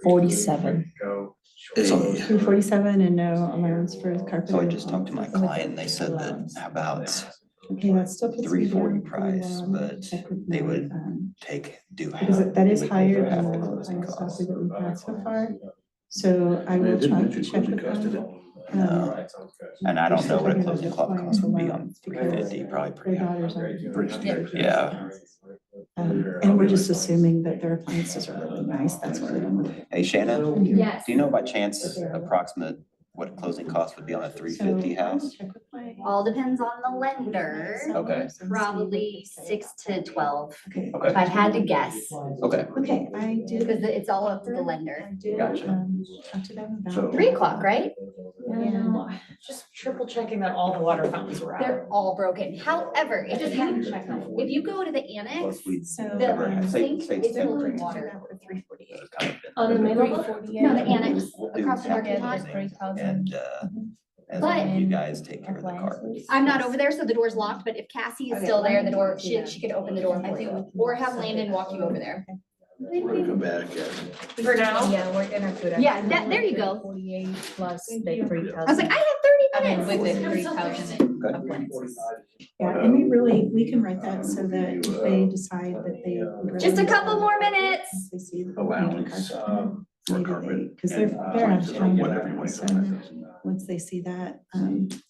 47. So, 347 and no allowance for carpet. so I and just talked to my appliances. client and they said that how about Okay, that still puts me 340 down pretty price, low. but Check with they my, would do half. Because that is they would pay higher for half than the the closing highest costs. offer that we've had so far. So I It will didn't try to mention check closing with costs, did it? them. No. And I don't know what a closing Appliance cost would be on allowance three because fifty, probably Their pretty high. daughters are. Pretty steep. Yeah. And we're just assuming that their appliances are really nice, that's what we're doing. Hey Shannon, Yes. do you know by chance approximate what closing cost would be on a 350 house? All depends on the lender. Okay. Probably 6 to 12, Okay. Okay. if I had to guess, Okay. Okay, I do. because it's all up to the lender. I do, Gotcha. talk to them So- about. 3 o'clock, right? Yeah. Just triple checking that all the water fountains were out. They're all broken. However, if you go to the annex, Plus we So. never the have- sink say is filled with temperature. water. For 348. It's kind of been- On the main level? No, the annex We'll do across the parking lot. closing 3,000. And, as But- long as you guys take care of the carpet. I'm not over there, so the door's locked, but if Cassie is still there, the door, she could open the door for you, or have Landon walk you over there. We're gonna come back, yeah. For now? Yeah, we're gonna put. a Yeah, there you go. 48 plus the 3,000. I was like, I have 30 I mean, minutes. with the 3,000 in appliances. Yeah, and we can write that so that if they decide that they. would really Just a like couple to- more minutes. once They see. the Allowance, carpet, for maybe carpet. they- Cause they're out of appliances or town. Whatever you want to do. Once they see that,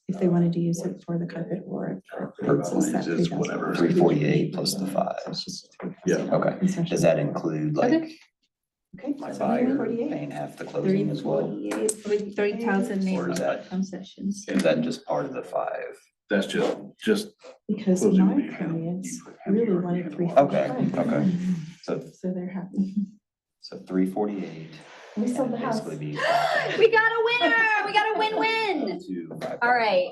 if they wanted to use it for the carpet or. For appliances, whatever. 348 plus the 5. Yeah. Okay. Does that include like Okay. my so buyer 348. paying half the closing as well? 3,000 Or is that- concessions. Is that just part of the 5? That's just, Because Closing my the account. clients You really have wanted your- 345. Okay. So, So they're happy. so 348. We sold the and house. basically be We got a winner. We got a win-win. to 5. All right,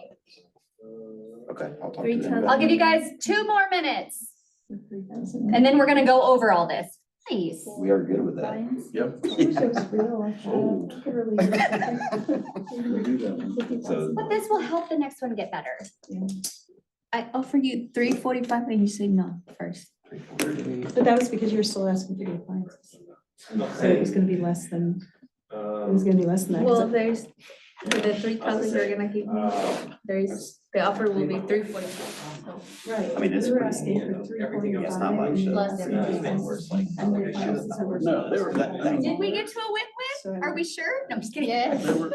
Okay, I'll talk to them. I'll give you guys 2 more minutes, 3,000. and then we're gonna go over all this. Nice. We are good with that. yep. I wish it was real like that. Sold. I could really use it. So- But this will help the next one get better. I offer you 345 and you say no first. 348. But that was because you were still asking for the appliances. So it was gonna be less than, it was gonna be less than that. 'cause Well, there's, for the 3,000 you're gonna give me, there's, the offer will be 345. Right. I mean, it's we were pretty asking for standard. 345. It's not like Plus the the thing where it's like, And oh, the it should appliances are worth No, they were- $5,000. Did we get to a win-win? So Are we sure? No, I'm just kidding. They were-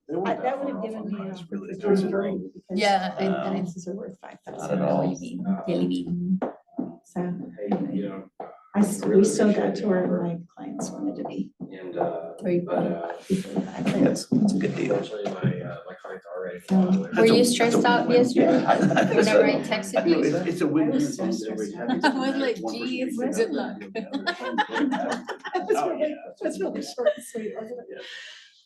they weren't That would have far given off me on an price, offer really, for considering. 340 because Yeah, the and- appliances are worth Not 5,000. at all. So anyway, we still got to where my clients wanted to be. 345. I think that's a good deal. Were you stressed out yesterday? Yeah. Whenever I texted I know, you? it's a win. I was so stressed out. I was like, geez, good luck. That's really short and sweet, wasn't it?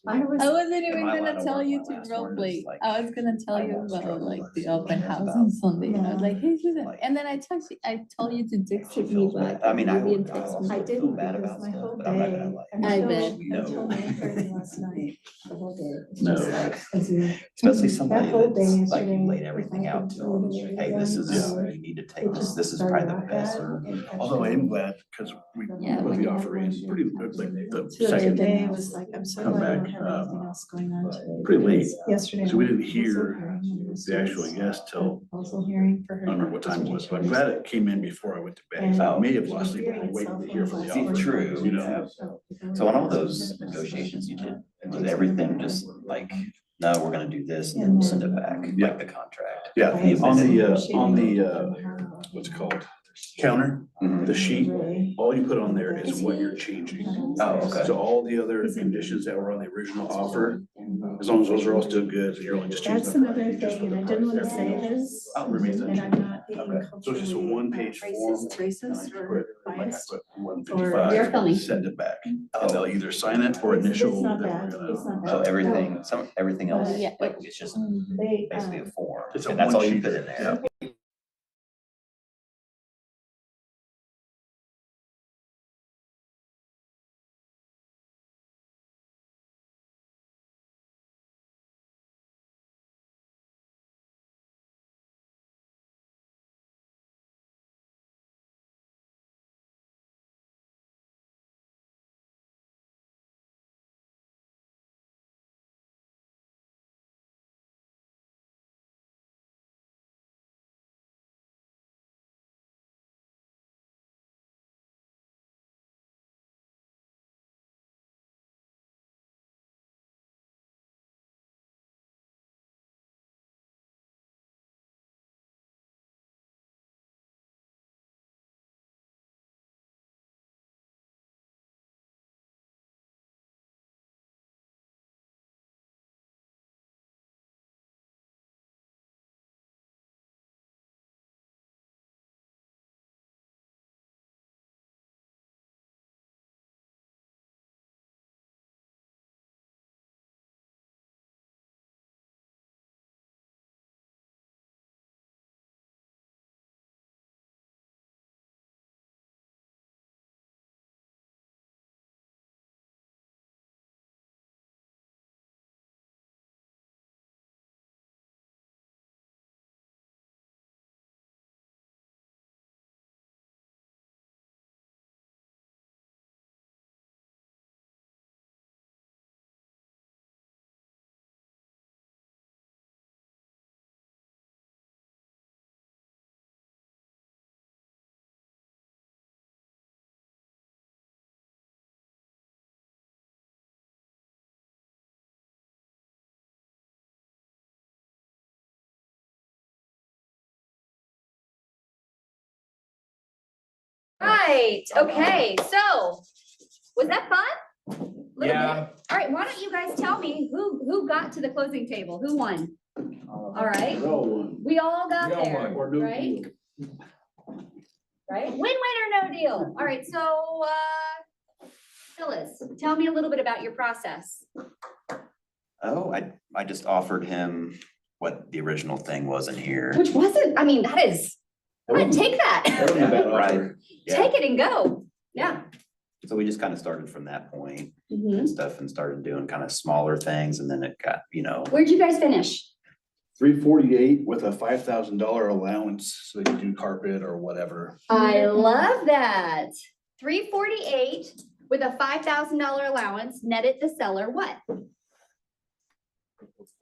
I was. I wasn't even my line gonna of tell work, you my to last role word is play. like, I was gonna tell you I'm about struggling like with the this open because house on Sunday. And I was Yeah. like, hey, Susan. Like- And then I texted, I told you to text She me feels back. bad. I mean, I Maybe in would text also me. I feel didn't bad because about my stuff, whole but I'm not day. gonna like. I bet. I told Manfred last night, the whole day. It's No. just like, as you- Especially somebody That whole day that's like yesterday, you laid with everything my out to kids them, really hey, this is, young, you need to it take this, just this is started probably the out best. bad, and Although I am glad, because we Yeah, put when the you offer in pretty, like, the So second, today was like, I'm so come glad I don't back, have anything else going on today. pretty late. because Yesterday. So we didn't night, hear proposal the actual hearing, yes till, proposal hearing for I her. don't remember what time it was, but I'm glad it came in before I went to bed. And I may have lost the sleep hearing waiting to itself hear was from the also offer. True, You know, So on all those negotiations you did, was everything just like, no, we're gonna do this and then we'll send it back, Yeah. like the contract? yeah, I on the, appreciate on it. the, what's it called? counter, the sheet, Really? all you put on there is what you're changing. Oh, okay. So all the other conditions that were on the original offer, as long as those are all still good, so you're only just changing. That's the price, another you just thing, put and the I didn't price want to there. say this, Oh, remains and I'm not being Okay, so it's just a culturally one-page form. racist or biased. One Or- You're filming. fifty-five, send it back, and they'll either sign it or initial. It's not that bad, we're it's not gonna- So bad. everything, everything else, Yeah. like, it's just They, basically a form, It's a and that's all you one put sheet. in there. Right, okay, so, was that fun? Little Yeah. bit? All right, why don't you guys tell me who got to the closing table? Who won? All right, We're all one. we all got We all there, won. Or no right? deal. Right? Win-win or no deal. All right, so, Phyllis, tell me a little bit about your process. Oh, I just offered him what the original thing was in here. Which wasn't, I mean, that is, I'm gonna take That that. wasn't a bad Right. offer. Yeah. Take it and go. Yeah. So we just kind of started from that point Mhm. and stuff and started doing kind of smaller things, and then it got, Where'd you guys finish? 348 with a $5,000 allowance, so you can do carpet or whatever. I love that. 348 with a $5,000 allowance netted the seller what?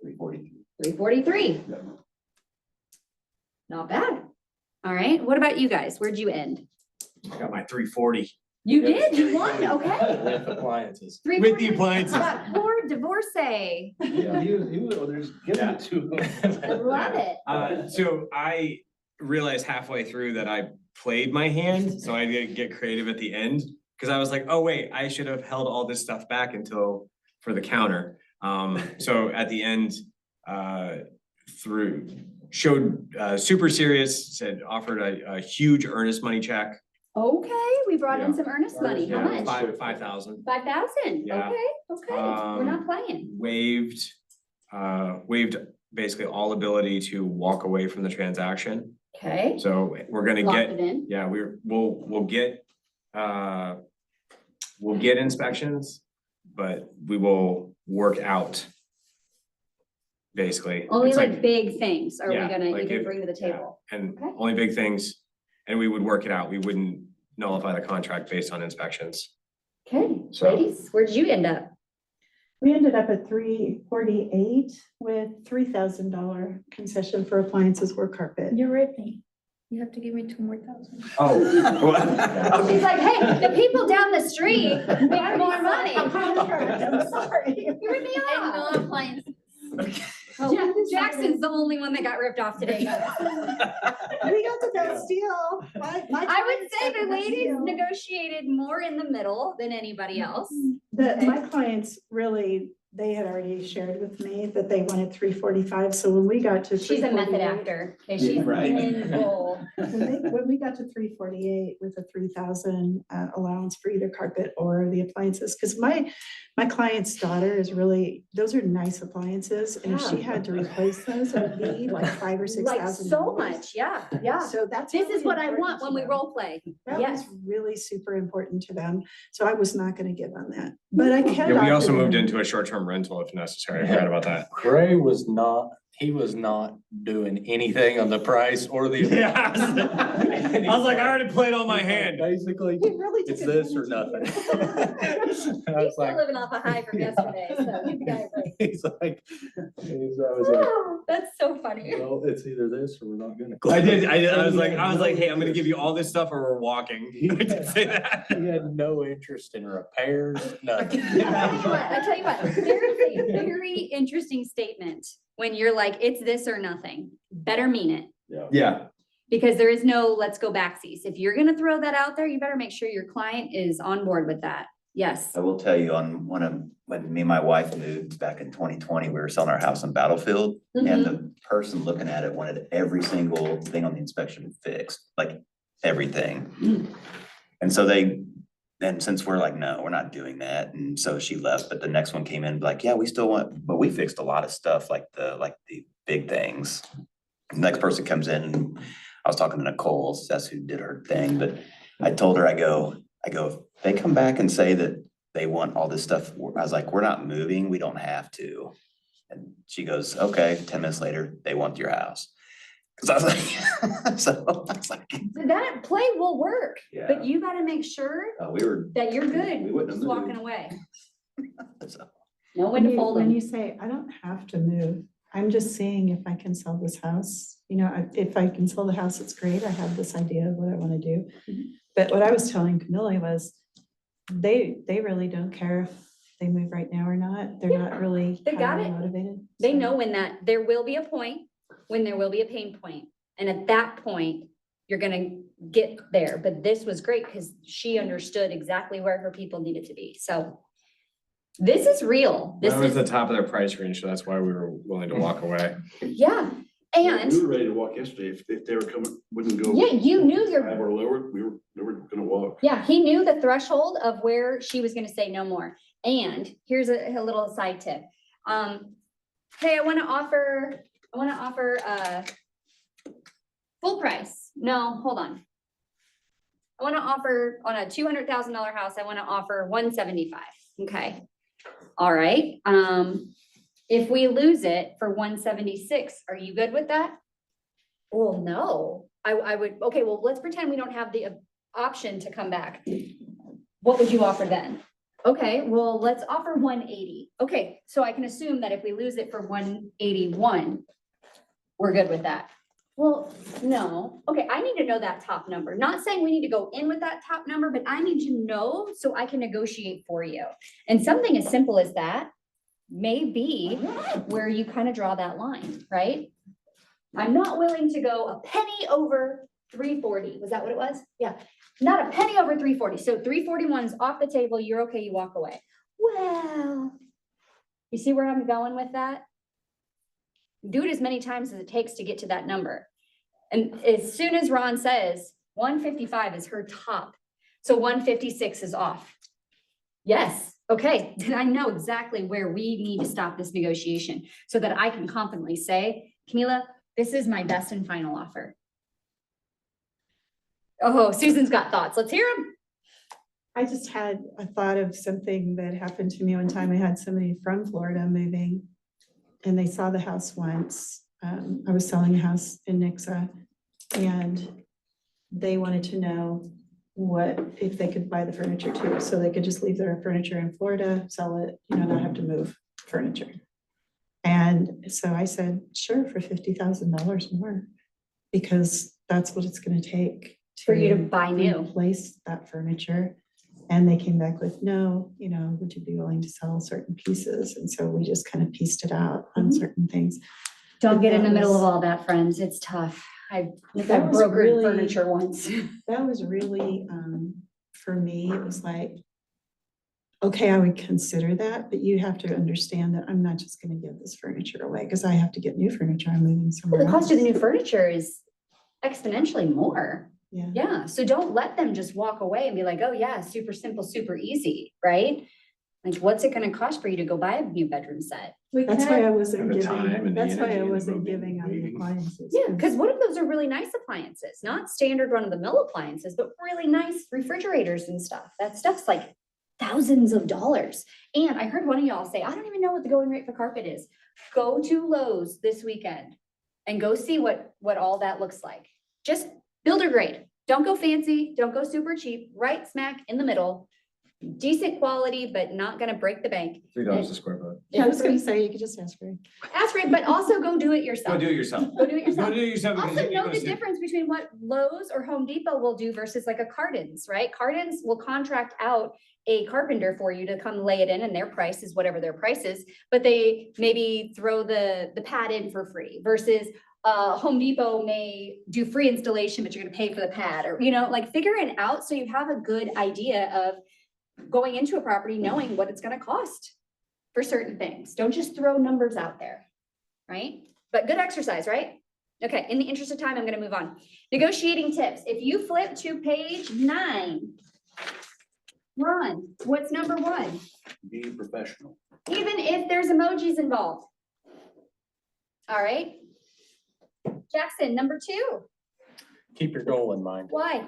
340. 343. Not bad. All right, what about you guys? Where'd you end? I got my 340. You did, you won, okay. With appliances. With the appliances. That poor divorcee. Yeah, he was, they're just giving it to him. I love it. So I realized halfway through that I played my hand, so I didn't get creative at the end. Cause I was like, oh wait, I should have held all this stuff back until for the counter. So at the end, showed super serious, offered a huge earnest money check. Okay, we brought in Yeah. some earnest money. How Yeah, much? 5,000. 5,000. Yeah. Okay, okay. We're not playing. Waived basically all ability to walk away from the transaction. Okay. So we're gonna Locked get, it in. yeah, we'll get inspections, but we will work out. Basically. Only It's like big things are we Yeah, gonna, like you can if- bring to the yeah. table. And Okay. only big things, and we would work it out. We wouldn't nullify the contract based on inspections. Okay, So- ladies, where'd you end up? We ended up at 348 with $3,000 concession for appliances or carpet. You're ripping. You have to give me 2,000 more. Oh. She's like, hey, the people down the street make more money. I'm sorry. You ripped me And off. no appliance. Oh, Jackson's the only one that got ripped off today. We got the best deal. I would say the ladies negotiated more in the middle than anybody else. My clients really, they had already shared with me that they wanted 345, so when we got to. She's a method 348 actor. Okay, she's right. in role. When we got to 348 with a 3,000 allowance for either carpet or the appliances, because my client's daughter is really, those are nice appliances, and if she had to replace those, it would be like $5,000 or $6,000. Like so much, yeah, yeah. So that's. This really is what I important want to when we them. role play. That Yes. was really super important to them, so I was not gonna give on that, but I kept. Yeah, we also offering moved them. into a short-term rental if necessary. I forgot about that. Ray was not, he was not doing anything on the price or the. Yeah. I was like, I already played on my hand. Basically, He really took it's this or advantage of nothing. you. I He's was still like, living off a high from yesterday, so give the guy a break. he's like, I was like, That's so funny. well, it's either this or we're not gonna. I was like, hey, I'm gonna give you all this stuff or we're walking. I did say that. He had no interest in repairs, nothing. I tell you what, there is a very interesting statement when you're like, it's this or nothing. Better mean it. Yeah, Because there is no, let's go backsies. If you're gonna throw that out there, you better make sure your client is on board with that. Yes. I will tell you on when me and my wife moved back in 2020, we were selling our house on Battlefield. And the person looking at it wanted every single thing on the inspection fixed, like everything. And so and since we're like, no, we're not doing that. And so she left, but the next one came in like, yeah, we still want, but we fixed a lot of stuff like the big things. Next person comes in and I was talking to Nicole, that's who did her thing, but I told her, I go, if they come back and say that they want all this stuff, I was like, we're not moving, we don't have to. And she goes, okay, 10 minutes later, they want your house. Cause I was like, so I was like, That play will work, yeah, but you gotta make sure we were, that you're we good, wouldn't have just walking moved. away. So, Know when to fold When them. you say, I don't have to move, I'm just seeing if I can sell this house. You know, if I can sell the house, it's great. I have this idea of what I want to do. But what I was telling Camilla was, they really don't care if they move right now or not. They're not really They got highly it. motivated. They so- know when there will be a point, when there will be a pain point. And at that point, you're gonna get there. But this was great because she understood exactly where her people needed to be. So this is real. This That was the is, top of their price range, so that's why we were willing to walk away. yeah. We And were ready to walk yesterday if they were coming, wouldn't go. yeah, you knew your, Five or lower, we were gonna walk. yeah, he knew the threshold of where she was gonna say no more. And here's a little side tip. Hey, I wanna offer full price. No, hold on. I wanna offer on a $200,000 house, I wanna offer 175. Okay. All right. If we lose it for 176, are you good with that? Well, no, I would, okay, well, let's pretend we don't have the option to come back. What would you offer then? Okay, well, let's offer 180. Okay, so I can assume that if we lose it for 181, we're good with that. Well, no. Okay, I need to know that top number. Not saying we need to go in with that top number, but I need to know so I can negotiate for you. And something as simple as that may be where you kind of draw that line, right? I'm not willing to go a penny over 340. Was that what it was? Yeah, not a penny over 340. So 341 is off the table. You're okay, you walk away. Well, you see where I'm going with that? Do it as many times as it takes to get to that number. And as soon as Ron says 155 is her top, so 156 is off. Yes, okay, then I know exactly where we need to stop this negotiation so that I can confidently say, Camila, this is my best and final offer. Oh, Susan's got thoughts. Let's hear them. I just had a thought of something that happened to me one time. I had somebody from Florida moving and they saw the house once. I was selling a house in Nixa and they wanted to know if they could buy the furniture too. So they could just leave their furniture in Florida, sell it, not have to move furniture. And so I said, sure, for $50,000 more, because that's what it's gonna take. For you to buy new. Replace that furniture. And they came back with, no, would you be willing to sell certain pieces? And so we just kind of pieced it out on certain things. Don't get in the That middle of was- all that, friends. It's tough. I That was brokered really- furniture once. That was really, for me, it was like, okay, I would consider that, but you have to understand that I'm not just gonna give this furniture away, because I have to get new furniture. I'm moving Well, somewhere the cost of the else. new furniture is exponentially more. Yeah. Yeah, so don't let them just walk away and be like, oh yeah, super simple, super easy, right? Like, what's it gonna cost for you to go buy a new bedroom set? That's why I wasn't And the time giving, and the that's why energy I and the wasn't moving, giving on the waiting. appliances. Yeah, because what if those are really nice appliances, not standard run-of-the-mill appliances, but really nice refrigerators and stuff. That stuff's like thousands of dollars. And I heard one of y'all say, I don't even know what the going rate for carpet is. Go to Lowe's this weekend and go see what all that looks like. Just builder grade. Don't go fancy, don't go super cheap, right smack in the middle. Decent quality, but not gonna break the bank. $3 a square foot. Yeah, I was gonna say, you could just ask her. Ask for it, but also go do it Go yourself. do it yourself. Go do it yourself. Go do it yourself. because Also you're know gonna the see- difference between what Lowe's or Home Depot will do versus like a Cardin's, right? Cardin's will contract out a carpenter for you to come lay it in, and their price is whatever their price is, but they maybe throw the pad in for free versus Home Depot may do free installation, but you're gonna pay for the pad, or, like, figure it out so you have a good idea of going into a property, knowing what it's gonna cost for certain things. Don't just throw numbers out there, right? But good exercise, right? Okay, in the interest of time, I'm gonna move on. Negotiating tips. If you flip to page 9, Ron, what's number 1? Be professional. Even if there's emojis involved. All right. Jackson, number 2. Keep your goal in mind, Why?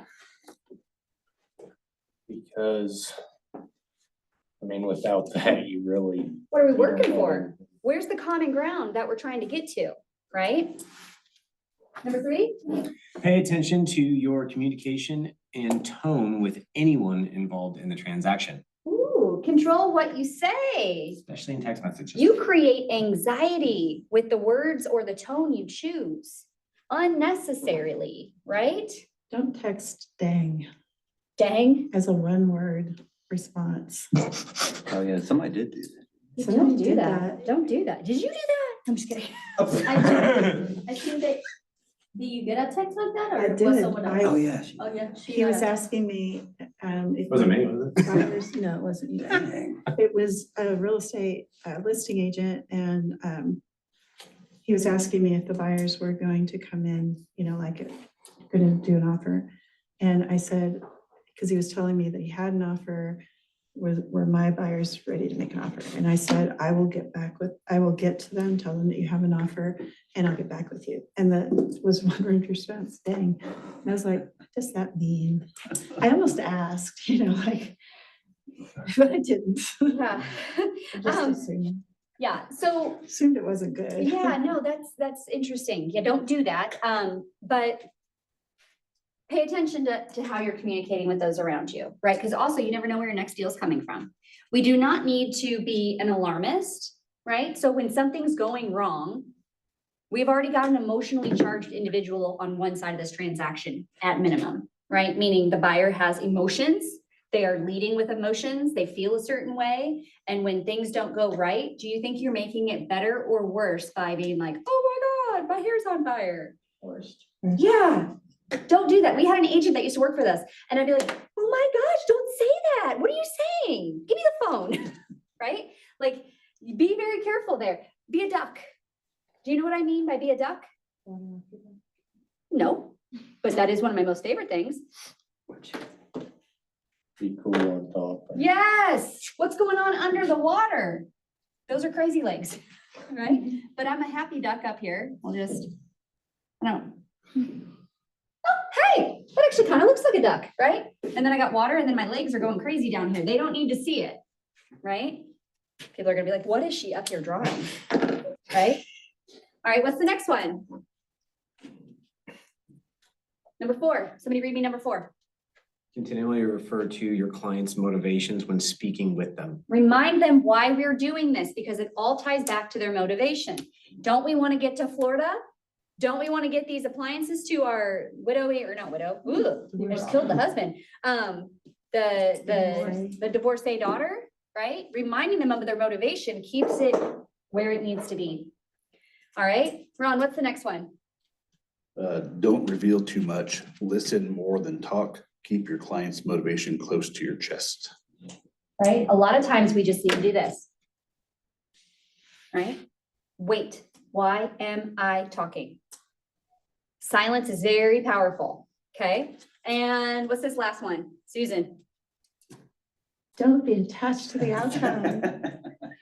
because, I mean, without that, you really. What are we you don't working know. for? Where's the common ground that we're trying to get to, right? Number 3? Pay attention to your communication and tone with anyone involved in the transaction, Ooh, control what you say. especially in text messages. You create anxiety with the words or the tone you choose unnecessarily, right? Don't text dang Dang. as a one-word response. Oh, yeah, somebody did do that. Somebody Don't do did that. Don't do that. Did you do that? I'm just kidding. I think that, do you get a text like that I or was did. someone I- else? Oh, yeah. Oh, yeah. she He was got a- asking me, if. Wasn't me, was it? buyers- No, it wasn't you. Dang. It was a real estate listing agent, and he was asking me if the buyers were going to come in, going to do an offer. And I said, because he was telling me that he had an offer, were my buyers ready to make an offer? And I said, I will get to them, tell them that you have an offer, and I'll get back with you. And that was one word response, dang. And I was like, what does that mean? I almost asked, but I didn't. Yeah. I just Um, assumed. Yeah, so Assumed it wasn't good. yeah, no, that's interesting. Yeah, don't do that. But pay attention to how you're communicating with those around you, right? Because also you never know where your next deal is coming from. We do not need to be an alarmist, right? So when something's going wrong, we've already got an emotionally charged individual on one side of this transaction at minimum, right? Meaning the buyer has emotions. They are leading with emotions. They feel a certain way. And when things don't go right, do you think you're making it better or worse by being like, oh my God, my hair's on fire? Worst. Yeah, don't do that. We had an agent that used to work for us, and I'd be like, oh my gosh, don't say that. What are you saying? Give me the phone, right? Like, be very careful there. Be a duck. Do you know what I mean by be a duck? No, but that is one of my most favorite things. Be cool on top. Yes, what's going on under the water? Those are crazy legs, right? But I'm a happy duck up here. I'll just, I don't. Oh, hey, that actually kind of looks like a duck, right? And then I got water and then my legs are going crazy down here. They don't need to see it, right? People are gonna be like, what is she up here drawing? Right? All right, what's the next one? Number 4, somebody read me number 4. Continually refer to your client's motivations when speaking with them. Remind them why we're doing this, because it all ties back to their motivation. Don't we want to get to Florida? Don't we want to get these appliances to our I just killed the husband. The divorcee daughter, right? Reminding them of their motivation keeps it where it needs to be. All right, Ron, what's the next one? Don't reveal too much, listen more than talk, keep your client's motivation close to your chest. Right? A lot of times we just need to do this. Right? Wait, why am I talking? Silence is very powerful, okay? And what's this last one? Susan? Don't be attached to the outcome.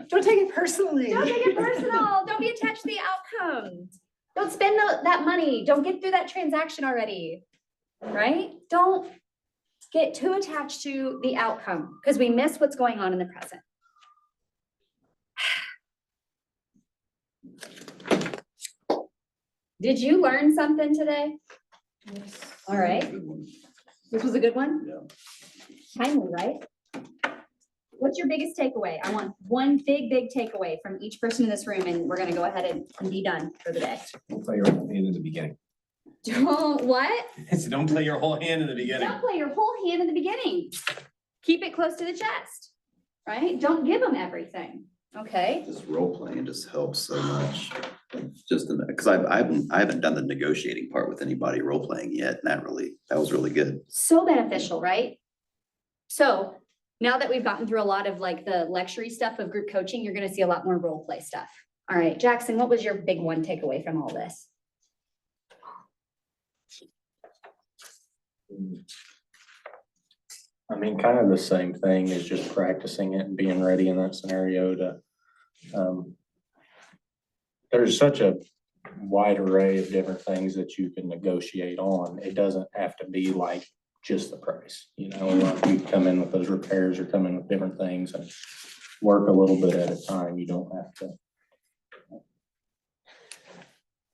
Don't take it personally. Don't take it personal. Don't be attached to the outcome. Don't spend that money. Don't get through that transaction already, right? Don't get too attached to the outcome because we miss what's going on in the present. Did you learn something today? All right. This was a good one? Yeah. Timely, right? What's your biggest takeaway? I want one big takeaway from each person in this room, and we're gonna go ahead and be done for the day. Don't play your whole hand in the beginning. Don't, what? So don't play your whole hand in the beginning. Don't play your whole hand in the beginning. Keep it close to the chest, right? Don't give them everything, okay? This role playing just helps so much. Just because I haven't done the negotiating part with anybody role playing yet, and that was really good. So beneficial, right? So now that we've gotten through a lot of like the lecture stuff of group coaching, you're gonna see a lot more role play stuff. All right, Jackson, what was your big one takeaway from all this? I mean, kind of the same thing as just practicing it and being ready in that scenario to, there's such a wide array of different things that you can negotiate on. It doesn't have to be like just the price, you know, a lot of people come in with those repairs or come in with different things and work a little bit at a time. You don't have to.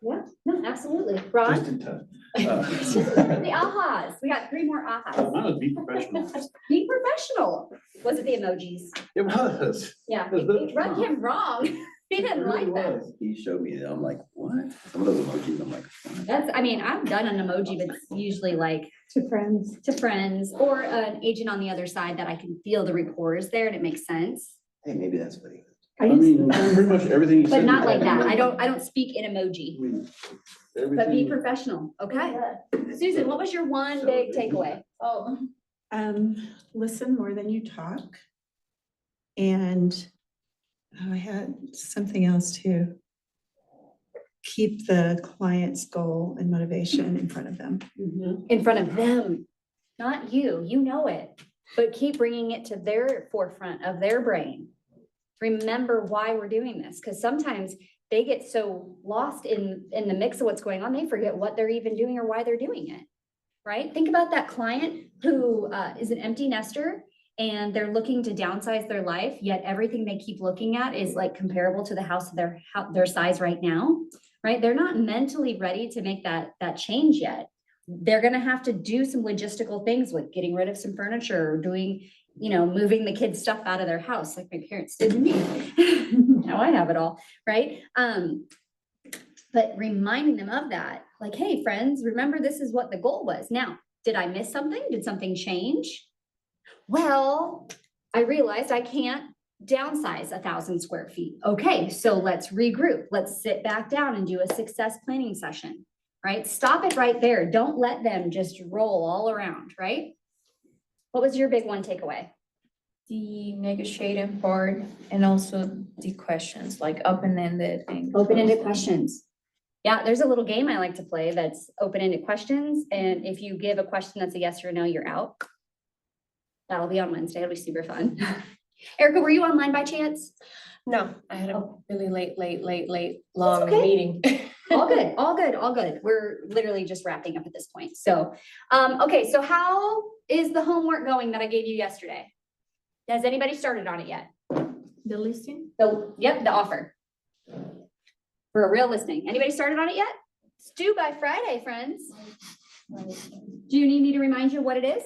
Yeah, no, absolutely. Ron? Just in time. The ahas. We got 3 more ahas. Mine was be professional. Be professional. Was it the emojis? It was. Yeah, it rubbed him wrong. He didn't like that. He showed me, I'm like, what? Some of those emojis, I'm like, what? That's, I mean, I've done an emoji, but it's usually like To friends. to friends or an agent on the other side that I can feel the rapport is there and it makes sense. Hey, maybe that's what he. I mean, pretty much everything you said. But not like that. I don't speak in emoji, but be Everything. professional, okay? Susan, what was your one big takeaway? Oh, Listen more than you talk. And I had something else too. Keep the client's goal and motivation in front of them. In front of them, not you, you know it, but keep bringing it to their forefront of their brain. Remember why we're doing this, because sometimes they get so lost in the mix of what's going on, they forget what they're even doing or why they're doing it, right? Think about that client who is an empty nester and they're looking to downsize their life, yet everything they keep looking at is like comparable to the house of their size right now, right? They're not mentally ready to make that change yet. They're gonna have to do some logistical things with getting rid of some furniture or doing, you know, moving the kids' stuff out of their house like my parents did to me. Now I have it all, right? But reminding them of that, like, hey, friends, remember this is what the goal was. Now, did I miss something? Did something change? Well, I realized I can't downsize 1,000 square feet. Okay, so let's regroup. Let's sit back down and do a success planning session, right? Stop it right there. Don't let them just roll all around, right? What was your big one takeaway? the negotiating part and also the questions, like open-ended and. Open-ended questions. Yeah, there's a little game I like to play that's open-ended questions. And if you give a question that's a yes or a no, you're out. That'll be on Wednesday. It'll be super fun. Erica, were you online by chance? No, I had a really late, That's long okay. meeting. All good, all good, all good. We're literally just wrapping up at this point. So, okay, so how is the homework going that I gave you yesterday? Has anybody started on it yet? The listing? Yep, the offer. For a real listing. Anybody started on it yet? It's due by Friday, friends. Do you need me to remind you what it is?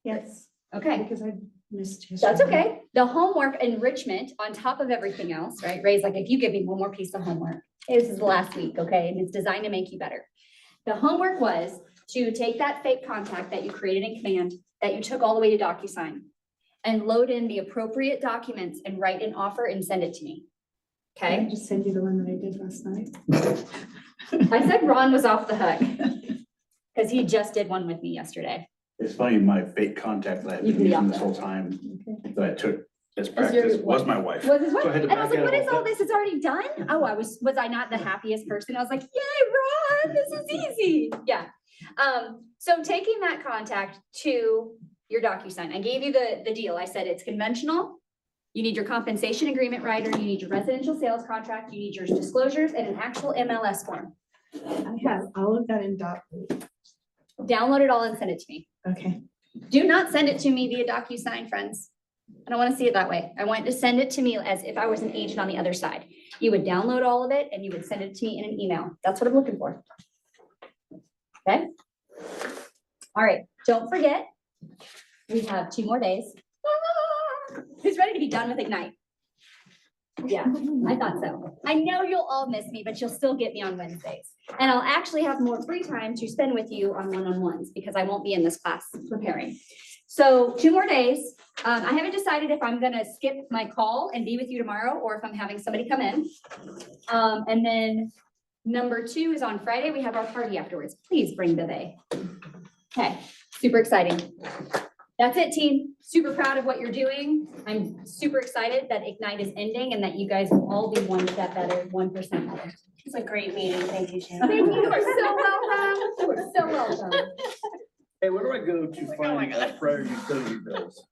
Yes, Okay. because I missed. That's yesterday. okay. The homework enrichment on top of everything else, right? Ray's like, if you give me one more piece of homework, hey, this is the last week, okay? And it's designed to make you better. The homework was to take that fake contact that you created in Command, that you took all the way to DocuSign, and load in the appropriate documents and write an offer and send it to me. Okay, Just send you the one that I did last night. I said Ron was off the hook. Cause he just did one with me yesterday. It's funny, my fake contact that I've You been can be using off this that. whole time that I took as your practice was wife. my wife. Was his So I what? had to And I was back like, out what a is little all bit. this? It's already done? Oh, was I not the happiest person? I was like, yay, Ron, this is easy. Yeah. So taking that contact to your DocuSign, I gave you the deal. I said it's conventional. You need your compensation agreement writer, you need your residential sales contract, you need your disclosures and an actual MLS form. I have all of that in dot. Download it all and send it to me. Okay, Do not send it to me via DocuSign, friends. I don't want to see it that way. I want you to send it to me as if I was an agent on the other side. You would download all of it and you would send it to me in an email. That's what I'm looking for. Okay? All right, don't forget, we have 2 more days. Who's ready to be done with Ignite? Yeah, I thought so. I know you'll all miss me, but you'll still get me on Wednesdays. And I'll actually have more free time to spend with you on one-on-ones because I won't be in this class preparing. So 2 more days. I haven't decided if I'm gonna skip my call and be with you tomorrow or if I'm having somebody come in. And then number 2 is on Friday. We have our party afterwards. Please bring Bebe. Okay, super exciting. That's it, team. Super proud of what you're doing. I'm super excited that Ignite is ending and that you guys will all be 1 step better, 1% better. It's a great meeting. Thank you, Shannon. Thank you. You are so welcome. You are so welcome. Hey, where do I go to find prior utility bills?